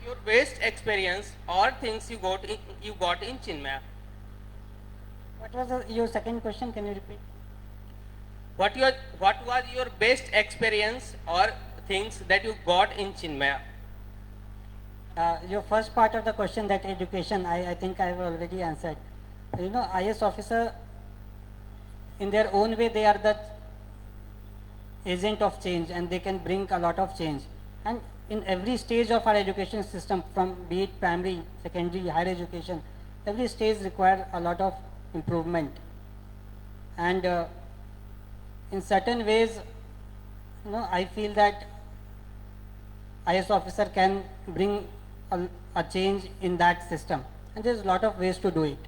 your best experience or things you got in Chinmaya? What was your second question? Can you repeat? What was your best experience or things that you got in Chinmaya? Your first part of the question, that education, I think I have already answered. IS officer, in their own way, they are the agent of change, and they can bring a lot of change. And in every stage of our education system, from be it primary, secondary, higher education, every stage require a lot of improvement. And in certain ways, I feel that IS officer can bring a change in that system. And there's a lot of ways to do it.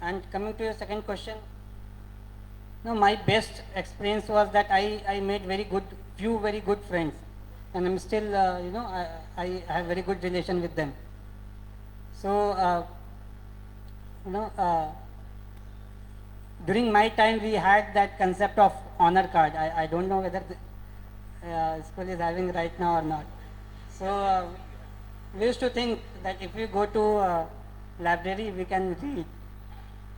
And coming to your second question, my best experience was that I made few very good friends, and I'm still, I have very good relation with them. So, during my time we had that concept of honor card. I don't know whether the school is having right now or not. So, we used to think that if we go to library, we can read.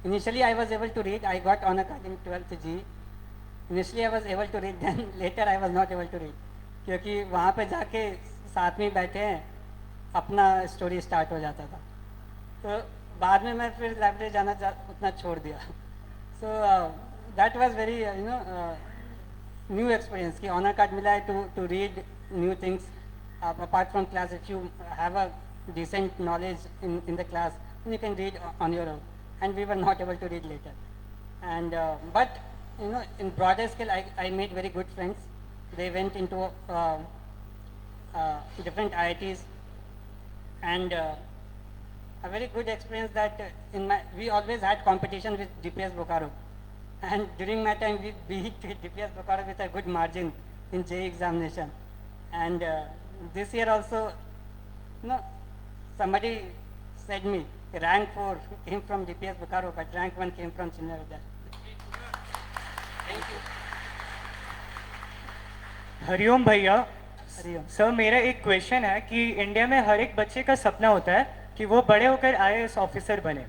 Initially, I was able to read. I got honor card in 12th G. Initially, I was able to read. Then later, I was not able to read. क्योंकि वहाँ पे जाके साथ में बैठे हैं, अपना story start हो जाता था. तो बाद में मैं फिर लाइब्रेरी जाना उतना छोड़ दिया. So that was very new experience कि honor card मिला है to read new things. Apart from class, if you have a decent knowledge in the class, then you can read on your own. And we were not able to read later. And but in broader scale, I made very good friends. They went into different IITs, and a very good experience that we always had competition with DPS Bokaro, and during my time we beat DPS Bokaro with a good margin in JEE examination. And this year also, somebody said me rank 4 came from DPS Bokaro, but rank 1 came from Chinmaya Vidyalaya. Thank you. Hariom भैया. Hariom sir, मेरा एक question है कि India में हर एक बच्चे का सपना होता है कि वो बड़े होकर IAS ऑफिसर बने.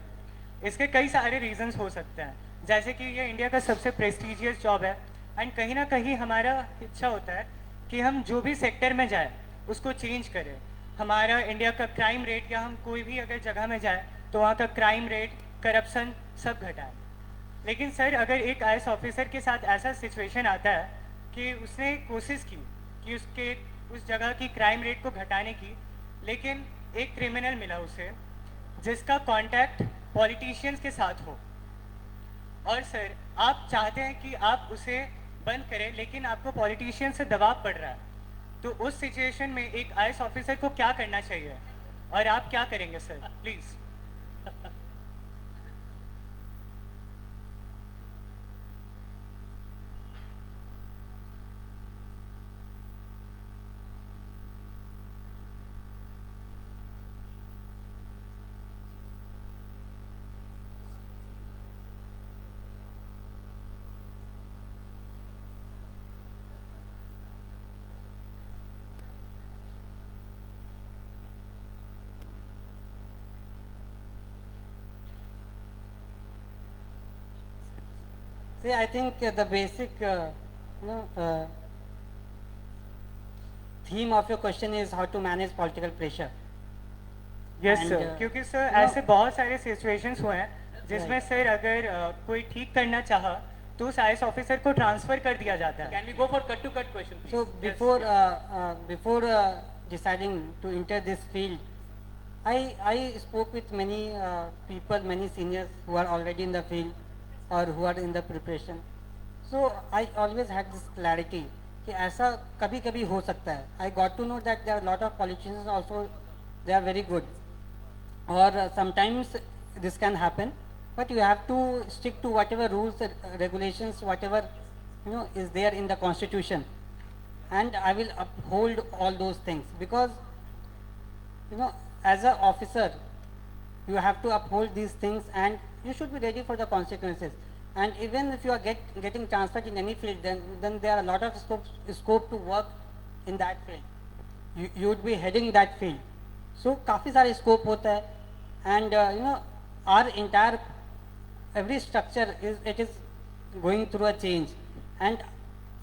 इसके कई सारे रीजंस हो सकते हैं, जैसे कि ये इंडिया का सबसे प्रेस्टिजियस जॉब है, एंड कहीं ना कहीं हमारा इच्छा होता है कि हम जो भी सेक्टर में जाए उसको चेंज करें. हमारा इंडिया का क्राइम रेट, या हम कोई भी अगर जगह में जाए तो वहाँ का क्राइम रेट, करप्शन सब घटाए. लेकिन सर, अगर एक IAS ऑफिसर के साथ ऐसा सिचुएशन आता है कि उसने कोशिश की कि उस जगह की क्राइम रेट को घटाने की, लेकिन एक क्रिमिनल मिला उसे जिसका कांटेक्ट पॉलिटिशियंस के साथ हो, और सर आप चाहते हैं कि आप उसे बंद करें, लेकिन आपको पॉलिटिशियन से दबाव पड़ रहा है, तो उस सिचुएशन में एक IAS ऑफिसर को क्या करना चाहिए और आप क्या करेंगे sir, please? See, I think the basic theme of your question is how to manage political pressure. Yes And, sir, क्योंकि सर ऐसे बहुत सारे सिचुएशंस हुए हैं जिसमें सर अगर कोई ठीक करना चाहा तो उस IAS ऑफिसर को ट्रांसफर कर दिया जाता है. Can we go for cut to cut question, please? So before deciding to enter this field, I spoke with many people, many seniors who are already in the field or who are in the preparation. So I always had this clarity कि ऐसा कभी कभी हो सकता है. I got to know that there are a lot of politicians also, they are very good, or sometimes this can happen, but you have to stick to whatever rules, regulations, whatever is there in the constitution, and I will uphold all those things, because as an officer you have to uphold these things and you should be ready for the consequences. And even if you are getting transferred in any field, then there are a lot of scope to work in that field. You would be heading that field, so काफी सारे scope होता है, and our entire every structure is going through a change. And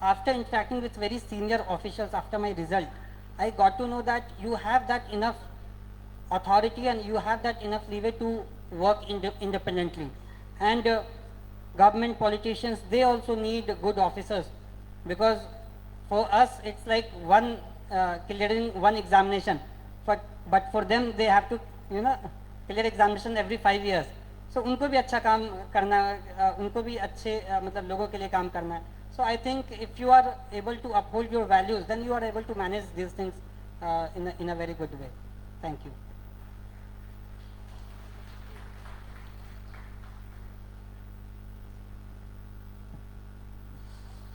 after interacting with very senior officials after my result, I got to know that you have that enough authority and you have that enough leeway to work independently. And government politicians, they also need good officers, because for us it's like clearing one examination, but for them they have to clear examination every 5 years. सो उनको भी अच्छा काम करना, उनको भी अच्छे मतलब लोगों के लिए काम करना है. So I think if you are able to uphold your values then you are able to manage this things in a very good way. Thank you.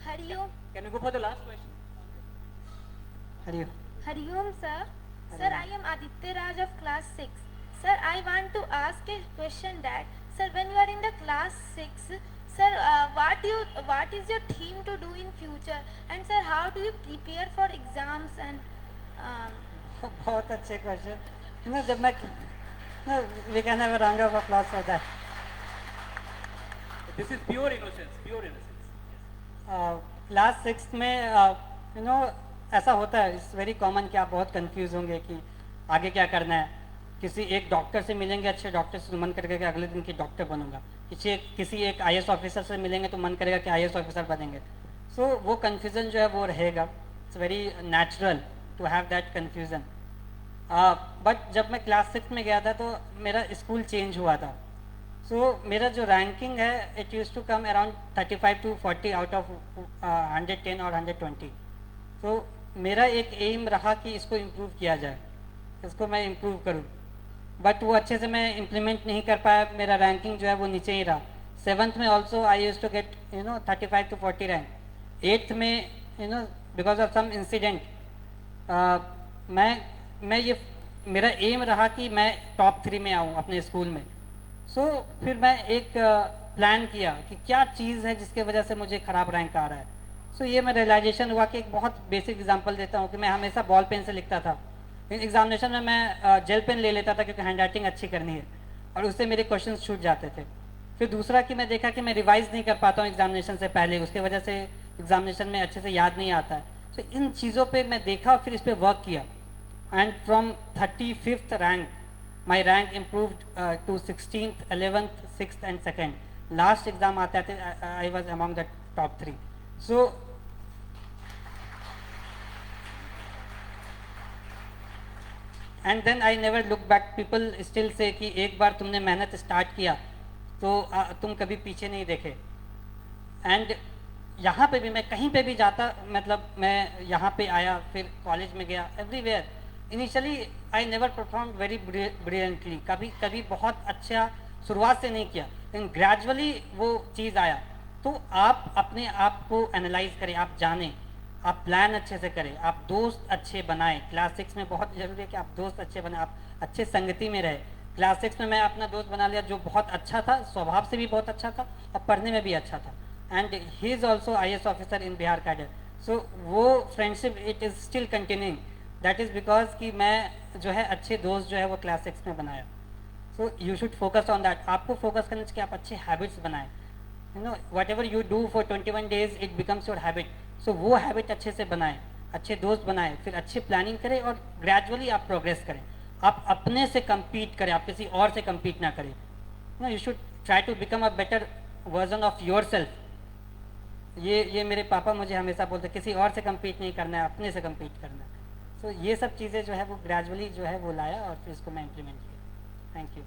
Hariom. Can we go for the last question? Hariom. Hariom, sir. Sir, I am Aditya Raj of class 6. Sir, I want to ask a question that, sir, when you are in the class 6, sir, what is your theme to do in future? And sir, how do you prepare for exams and बहुत अच्छे question. जब मैं we can have a round of applause for that. This is pure innocence, pure innocence. Class 6 में ऐसा होता है, it's very common कि आप बहुत कंफ्यूज होंगे कि आगे क्या करना है. किसी एक डॉक्टर से मिलेंगे, अच्छे डॉक्टर से मन करेगा कि अगले दिन की डॉक्टर बनूंगा. किसी एक IAS ऑफिसर से मिलेंगे तो मन करेगा कि IAS ऑफिसर बनेंगे. सो वो कन्फ्यूज़न जो है वो रहेगा. It's very natural to have that confusion. But जब मैं क्लास 6 में गया था तो मेरा स्कूल चेंज हुआ था. सो मेरा जो रैंकिंग है it used to come around 35 to 40 out of 110 और 120. तो मेरा एक एम रहा कि इसको इम्प्रूव किया जाए, इसको मैं इम्प्रूव करूं. बट वो अच्छे से मैं इम्प्लीमेंट नहीं कर पाया. मेरा रैंकिंग जो है वो नीचे ही रहा. 7th में also I used to get 35 to 40 rank. 8th में बिकॉज ऑफ सम इंसिडेंट मैं ये मेरा एम रहा कि मैं टॉप 3 में आऊँ अपने स्कूल में. सो फिर मैं एक प्लान किया कि क्या चीज़ है जिसके वजह से मुझे ख़राब रैंक आ रहा है. सो ये मैं रियलाइजेशन हुआ कि एक बहुत बेसिक एग्जांपल देता हूँ कि मैं हमेशा बॉल पेन से लिखता था. एग्जामिनेशन में मैं जेल पेन ले लेता था क्योंकि हैंड राइटिंग अच्छी करनी है और उससे मेरे क्वेश्चन छूट जाते थे. फिर दूसरा कि मैं देखा कि मैं रिवाइज नहीं कर पाता हूँ एग्जामिनेशन से पहले, उसके वजह से एग्जामिनेशन में अच्छे से याद नहीं आता है. सो इन चीज़ों पर मैं देखा और फिर इस पर वर्क किया. And from 35th rank my rank improved to 16th, 11th, 6th and 2nd. Last exam aate the I was among the top 3. So and then I never look back. People still say कि एक बार तुमने मेहनत start किया तो तुम कभी पीछे नहीं देखे. एंड यहाँ पे भी मैं कहीं पे भी जाता, मतलब मैं यहाँ पे आया, फिर कॉलेज में गया, everywhere initially I never perform very brilliantly. कभी बहुत अच्छा शुरुआत से नहीं किया, लेकिन ग्रेजुअली वो चीज़ आया. तो आप अपने आप को एनालाइज करें, आप जानें, आप प्लान अच्छे से करें, आप दोस्त अच्छे बनाएं. क्लास 6 में बहुत ज़रूरी है कि आप दोस्त अच्छे बनाएं, आप अच्छे संगति में रहें. क्लास 6 में मैं अपना दोस्त बना लिया जो बहुत अच्छा था, स्वभाव से भी बहुत अच्छा था और पढ़ने में भी अच्छा था. And he is also IAS officer in Bihar cadre. So वो friendship it is still continuing. That is because कि मैं जो है अच्छे दोस्त जो है वो क्लास 6 में बनाया. So you should focus on that. आपको फोकस करना चाहिए कि आप अच्छे हैबिट्स बनाएं. Whatever you do for 21 days it becomes your habit. So वो हैबिट अच्छे से बनाएं, अच्छे दोस्त बनाएं, फिर अच्छी प्लानिंग करें और ग्रेजुअली आप प्रोग्रेस करें. आप अपने से कम्पीट करें, आप किसी और से कम्पीट ना करें. You should try to become a better version of your self. ये मेरे पापा मुझे हमेशा बोलते, किसी और से कम्पीट नहीं करना है, अपने से कम्पीट करना है. सो ये सब चीज़ें जो है वो ग्रेजुअली जो है वो लाया और फिर इसको मैं इम्प्लीमेंट किया. Thank you.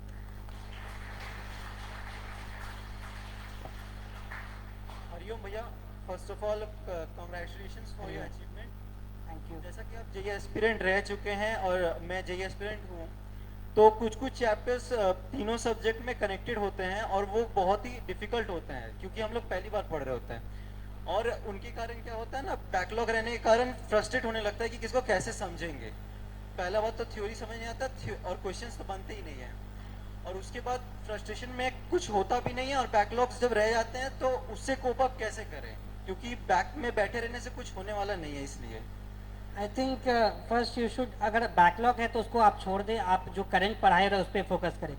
हरिओम भैया, first of all congratulations for your achievement. Thank you. जैसा कि आप JEE एस्पिरेंट रह चुके हैं और मैं JEE एस्पिरेंट हूँ, तो कुछ चैप्टर्स तीनों सब्जेक्ट में कनेक्टेड होते हैं और वो बहुत ही डिफिकल्ट होते हैं क्योंकि हम लोग पहली बार पढ़ रहे होते हैं. और उनके कारण क्या होता है ना, बैकलॉग रहने के कारण फ्रस्ट्रेट होने लगता है कि किसको कैसे समझेंगे. पहला बात तो थ्योरी समझ नहीं आता और क्वेश्चंस तो बनते ही नहीं है. और उसके बाद फ्रस्ट्रेशन में कुछ होता भी नहीं है और बैकलॉग्स जब रह जाते हैं तो उससे कोप अप कैसे करें, क्योंकि बैक में बैठे रहने से कुछ होने वाला नहीं है. इसलिए I think first you should, अगर बैकलॉग है तो उसको आप छोड़ दें, आप जो करंट पढ़ाई रहे उस पर फोकस करें.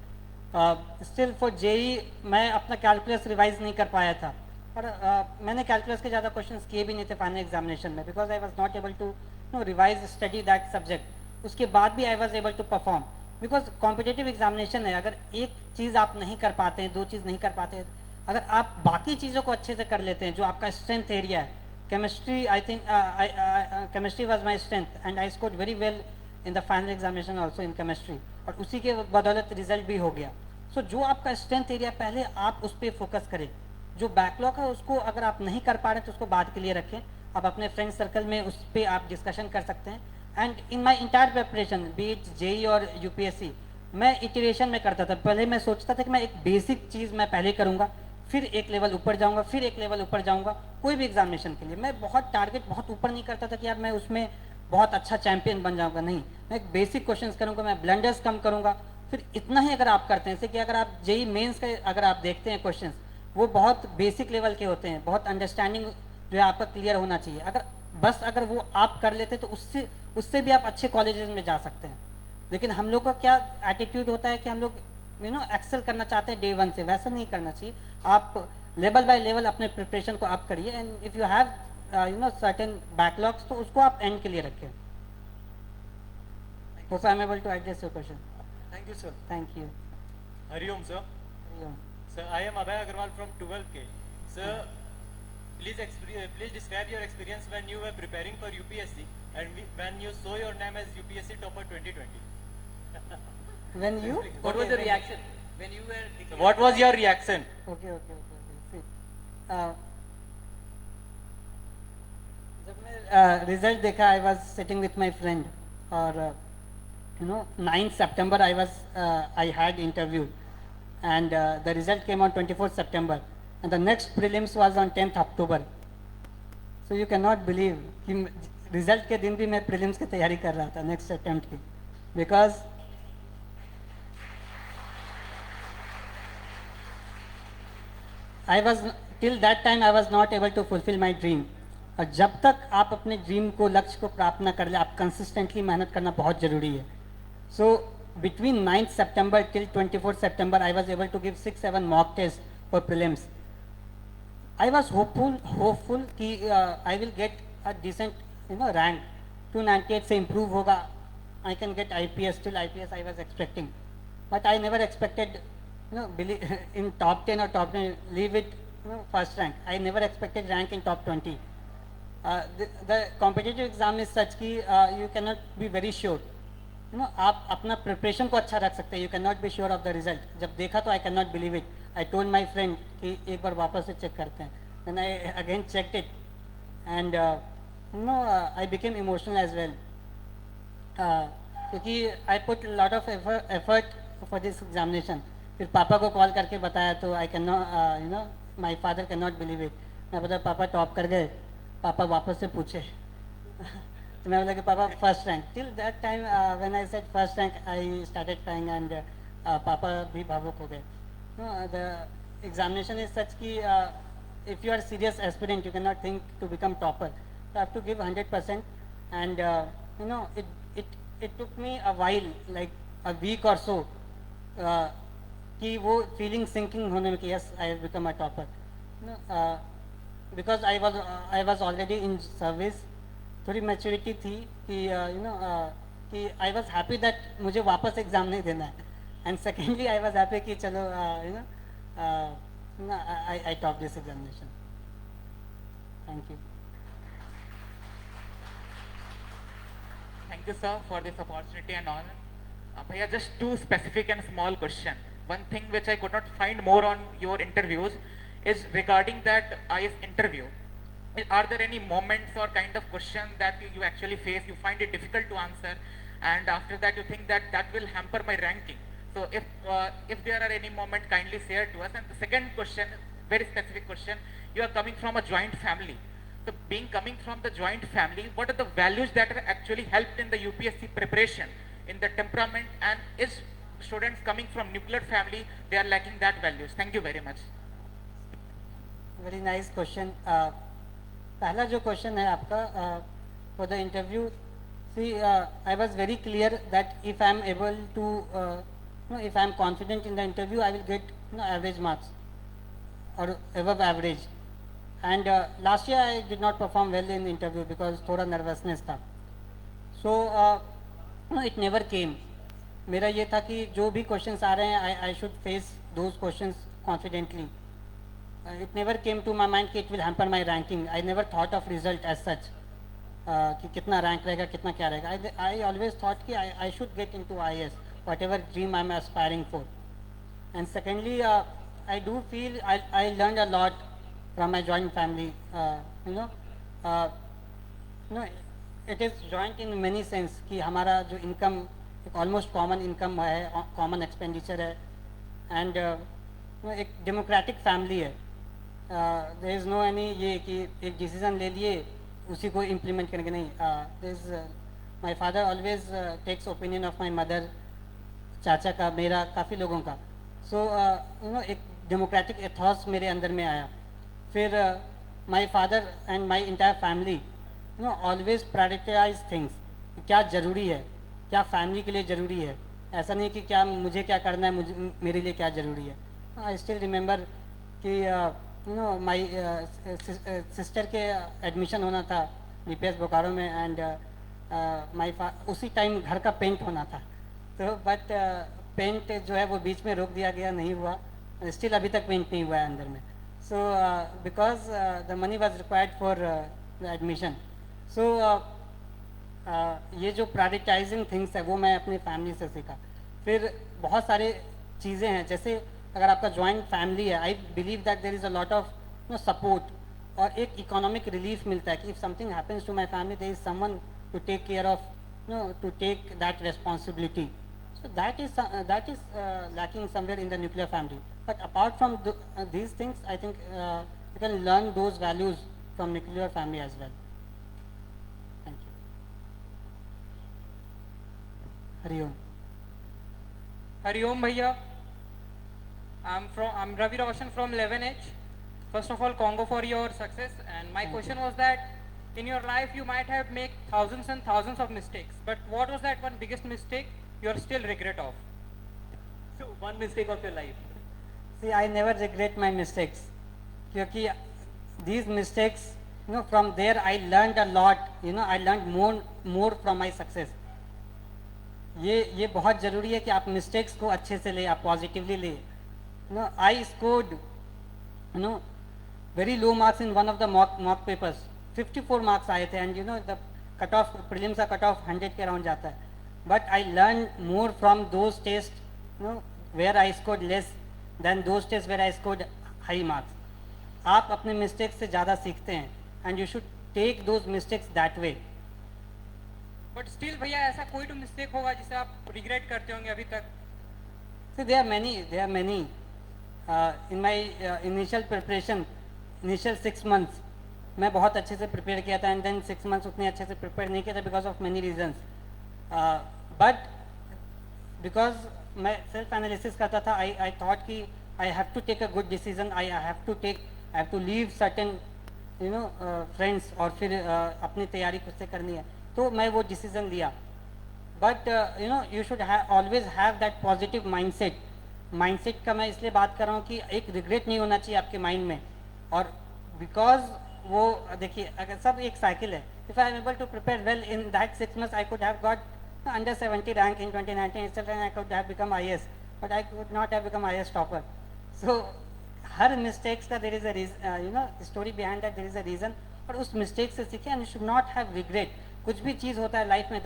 स्टिल फॉर JEE मैं अपना कैलकुलस रिवाइज नहीं कर पाया था और मैंने कैलकुलस के ज़्यादा क्वेश्चंस किए भी नहीं थे फाइनल एग्जामिनेशन में because I was not able to revise study that subject. उसके बाद भी I was able to perform because competitive examination है. अगर एक चीज़ आप नहीं कर पाते हैं, 2 चीज़ नहीं कर पाते हैं, अगर आप बाकी चीज़ों को अच्छे से कर लेते हैं जो आपका स्ट्रेंथ एरिया है. Chemistry, I think chemistry was my strength and I scored very well in the final examination also in chemistry. और उसी के बदौलत रिजल्ट भी हो गया। सो जो आपका स्ट्रेंथ एरिया पहले आप उस पर फोकस करें, जो बैकलॉग है उसको अगर आप नहीं कर पा रहे तो उसको बाद के लिए रखें, आप अपने फ्रेंड सर्कल में उस पर आप डिस्कशन कर सकते हैं। And in my entire preparation be it JEE और यूपीएससी, मैं इटरेशन में करता था। पहले मैं सोचता था कि मैं एक बेसिक चीज़ मैं पहले करूँगा, फिर एक लेवल ऊपर जाऊँगा, फिर एक लेवल ऊपर जाऊँगा कोई भी एग्जामिनेशन के लिए। मैं बहुत टारगेट बहुत ऊपर नहीं करता था कि यार मैं उसमें बहुत अच्छा चैंपियन बन जाऊँगा, नहीं, मैं एक बेसिक क्वेश्चंस करूँगा, मैं ब्लंडर्स कम करूँगा, फिर इतना ही अगर आप करते हैं। जैसे कि अगर आप जेई मेंस के अगर आप देखते हैं क्वेश्चंस, वो बहुत बेसिक लेवल के होते हैं, बहुत अंडरस्टैंडिंग जो है आपका क्लियर होना चाहिए। अगर वो आप कर लेते तो उससे भी आप अच्छे कॉलेजेस में जा सकते हैं। लेकिन हम लोग का क्या एटीट्यूड होता है कि हम लोग एक्सेल करना चाहते हैं डे 1 से, वैसा नहीं करना चाहिए। आप लेवल बाय लेवल अपने प्रिपरेशन को आप करिए, and if you have certain backlogs तो उसको आप एंड के लिए रखें। Hope I am able to address your question. Thank you, sir. Thank you. Hariom, sir. Sir, I am Abhay Agarwal from 12K. Sir, please describe your experience when you were preparing for UPSC and when you saw your name as UPSC Topper 2020. When you? What was the reaction when you were? What was your reaction? Okay. See, जब मैं result देखा, I was sitting with my friend, और 9th September I had interview, and the result came on 24th September, and the next prelims was on 10th October. So you cannot believe कि result के दिन भी मैं prelims की तैयारी कर रहा था नेक्स्ट अटेम्प्ट की, because till that time I was not able to fulfill my dream. और जब तक आप अपने ड्रीम को, लक्ष्य को प्राप्त ना कर ले, आप कंसिस्टेंटली मेहनत करना बहुत ज़रूरी है। So between 9th September till 24th September, I was able to give 6-7 mock tests for prelims. I was hopeful कि I will get a decent rank, 298 से improve होगा, I can get IPS, till IPS I was expecting, but I never expected in top 10 or top 10, leave it first rank. I never expected rank in top 20. The competitive exam is such कि you cannot be very sure. आप अपना preparation को अच्छा रख सकते हैं, you can not be sure of the result. जब देखा तो I can not believe it. I told my friend कि एक बार वापस से चेक करते हैं। Then I again checked it, and I became emotional as well, क्योंकि I put lot of effort for this examination. फिर पापा को कॉल करके बताया तो I can not my father can not believe it. मैं बताया पापा टॉप कर गए। पापा वापस से पूछे तो मैं बोला कि पापा first rank. Till that time when I said first rank I started crying, and पापा भी भावुक हो गए। द एग्जामिनेशन इज सच कि if you are serious aspirant, you can not think to become topper, you have to give 100%, and it took me a while, like a week or so, कि वो feeling sinking होने में कि yes I have become a topper, because I was already in service. थोड़ी maturity थी कि कि आई was happy that मुझे वापस एग्ज़ाम नहीं देना है, and secondly I was happy कि चलो I top this examination. Thank you. Thank you, sir, for this opportunity and all. Bhaiya, just two specific and small question. One thing which I could not find more on your interviews is regarding that IS interview. Are there any moments or kind of question that you actually face, you find it difficult to answer, and after that you think that will hamper my ranking? So if there are any moment, kindly share to us. And the second question, very specific question, you are coming from a joint family. So coming from the joint family, what are the values that are actually helped in the UPSC preparation, in the temperament, and is students coming from nuclear family, they are lacking that values? Thank you very much. Very nice question. पहला जो question है आपका for the interview, see I was very clear that if I am able to if I am confident in the interview, I will get average marks और above average. And last year I did not perform well in interview because थोड़ा nervousness था। So it never came. मेरा ये था कि जो भी questions आ रहे हैं I should face those questions confidently. It never came to my mind कि it will hamper my ranking. I never thought of result as such कि कितना रैंक रहेगा, कितना क्या रहेगा। I always thought कि I should get into IAS whatever dream I'm aspiring for. And secondly, I do feel I learned a lot from my joint family. It is joint in many sense कि हमारा जो income एक almost common income है, common expenditure है, and एक democratic family है. There is no any ये कि एक decision ले लिए उसी को implement करेंगे नहीं. My father always takes opinion of my mother, चाचा का, मेरा, काफ़ी लोगों का. So एक democratic ethos मेरे अंदर में आया. फिर my father and my entire family always prioritize things. क्या ज़रूरी है, क्या फैमिली के लिए ज़रूरी है, ऐसा नहीं कि क्या मुझे क्या करना है, मेरे लिए क्या ज़रूरी है. आई स्टिल रिमेंबर कि माई सिस्टर के एडमिशन होना था BPS बोकारो में, एंड उसी टाइम घर का पेंट होना था. तो बट पेंट जो है वो बीच में रोक दिया गया, नहीं हुआ. स्टिल अभी तक पेंट नहीं हुआ है अंदर में. So because the money was required for the admission. So ये जो प्रायोरिटाइजिंग थिंग्स है वो मैं अपनी फैमिली से सीखा. फिर बहुत सारे चीज़ें हैं, जैसे अगर आपका जॉइंट फैमिली है, I believe that there is a lot of support, और एक इकोनॉमिक रिलीफ मिलता है कि if something happens to my family there is someone to take care of, to take that responsibility. So that is lacking somewhere in the nuclear family. But apart from these things, I think you can learn those values from nuclear family as well. Thank you. Hari Om. Hari Om Bhaiya. I'm Ravi Roshan from 11H. First of all, Congo for your success. And my question was that in your life you might have made thousands and thousands of mistakes. But what was that one biggest mistake you are still regret of? So one mistake of your life. See, I never regret my mistakes, क्योंकि these mistakes, from there I learned a lot. I learned more from my success. ये बहुत ज़रूरी है कि आप mistakes को अच्छे से ले, आप positively ले. I scored, very low marks in one of the mock papers. 54 marks आए थे, and the cutoff, prelims का cutoff 100 के around जाता है. But I learned more from those tests, where I scored less than those tests where I scored high marks. आप अपने mistakes से ज़्यादा सीखते हैं, and you should take those mistakes that way. But still भैया ऐसा कोई तो mistake होगा जिसे आप regret करते होंगे अभी तक? See, there are many. In my initial preparation, initial 6 months, मैं बहुत अच्छे से prepare किया था, and then 6 months उतने अच्छे से prepare नहीं किया था because of many reasons. But because मैं self analysis करता था, I thought कि I have to take a good decision. I have to leave certain friends, और फिर अपनी तैयारी खुद से करनी है, तो मैं वो decision लिया. But you should always have that positive mindset. Mindset का मैं इसलिए बात कर रहा हूँ कि एक regret नहीं होना चाहिए आपके mind में. और because वो देखिए, अगर सब एक cycle है. If I am able to prepare well in that 6 months, I could have got under 70 rank in 2019 itself, and I could have become IS, but I could not have become IS topper. So her mistakes का there is a reason, story behind that, there is a reason, और उस mistake से सीखे, and you should not have regret. कुछ भी चीज़ होता है life में,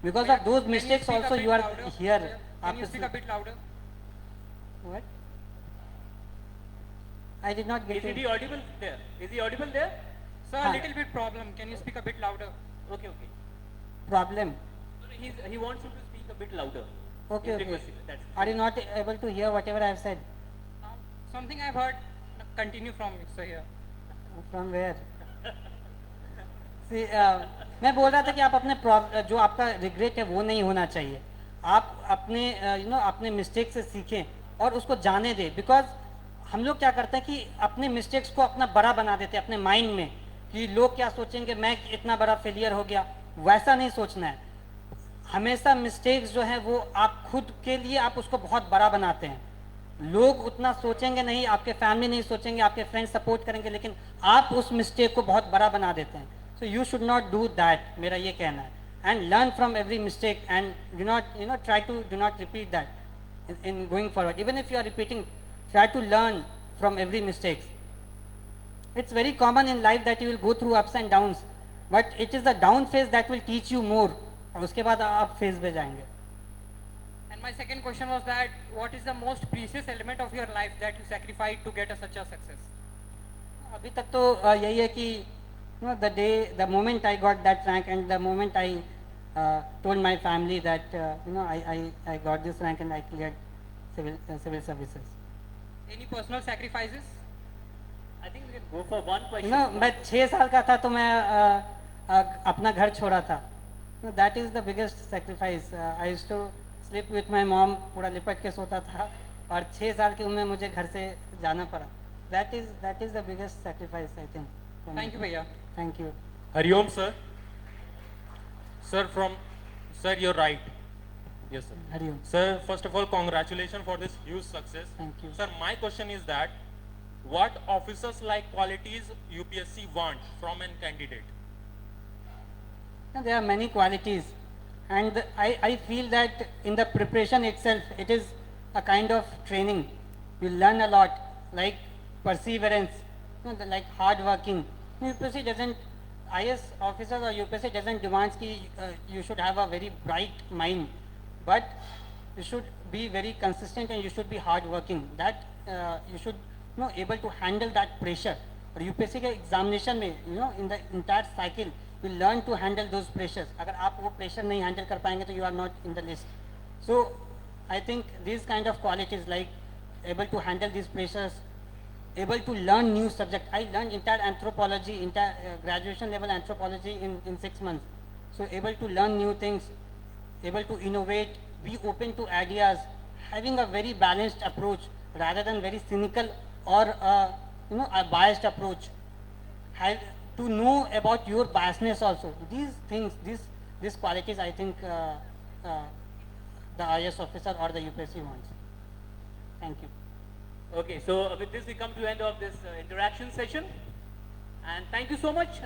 because of those mistakes also you are here. Can you speak a bit louder? What? I did not get it. Is he audible there? Is he audible there? Sir, a little bit problem. Can you speak a bit louder? Okay. Problem. He wants you to speak a bit louder. Okay. Are you not able to hear whatever I have said? Something I've heard. Continue from you, sir. Here. From where? See, मैं बोल रहा था कि आप अपने जो आपका regret है वो नहीं होना चाहिए. आप अपने मिस्टेक से सीखें और उसको जाने दें. बिकॉज हम लोग क्या करते हैं कि अपने मिस्टेक्स को अपना बड़ा बना देते हैं अपने माइंड में, कि लोग क्या सोचेंगे, मैं इतना बड़ा फेलियर हो गया. वैसा नहीं सोचना है. हमेशा मिस्टेक्स जो है वो आप खुद के लिए आप उसको बहुत बड़ा बनाते हैं. लोग उतना सोचेंगे नहीं, आपके फैमिली नहीं सोचेंगे, आपके फ्रेंड्स सपोर्ट करेंगे, लेकिन आप उस मिस्टेक को बहुत बड़ा बना देते हैं. सो you should not do that, मेरा ये कहना है. And learn from every mistake, and do not repeat that in going forward. Even if you are repeating, try to learn from every mistake. It's very common in life that you will go through ups and downs, but it is the down phase that will teach you more. और उसके बाद आप phase पे जाएंगे. my second question was that what is the most precious element of your life that you sacrificed to get such a success? अभी तक तो यही है कि the moment I got that rank and the moment I told my family that I got this rank and I cleared civil services. Any personal sacrifices? I think we can go for one question. मैं 6 साल का था तो मैं अपना घर छोड़ा था. That is the biggest sacrifice. I used to sleep with my mom, पूरा लिपट के सोता था और 6 साल की उम्र में मुझे घर से जाना पड़ा. That is the biggest sacrifice, I think. Thank you, Bhaiya. Thank you. Hariom sir. Sir, you're right. Yes, sir. Hariom. Sir, first of all, congratulations for this huge success. Thank you. Sir, my question is that what officers like qualities UPSC want from a candidate? There are many qualities, and I feel that in the preparation itself, it is a kind of training. You learn a lot, like perseverance, like hard working. UPSC doesn't, IS officers or UPSC doesn't demand ki you should have a very bright mind, but you should be very consistent and you should be hard working. That you should able to handle that pressure. और UPSC के examination में in the entire cycle you learn to handle those pressures. अगर आप वो pressure नहीं handle कर पाएंगे तो you are not in the list. So I think these kind of qualities like able to handle these pressures, able to learn new subject. I learned entire anthropology, entire graduation level anthropology in 6 months. So able to learn new things, able to innovate, be open to ideas, having a very balanced approach rather than very cynical or a biased approach. Have to know about your biasness also. These things, these qualities, I think the IS officer or the UPSC wants. Thank you. Okay, so with this we come to the end of this interaction session. And thank you so much,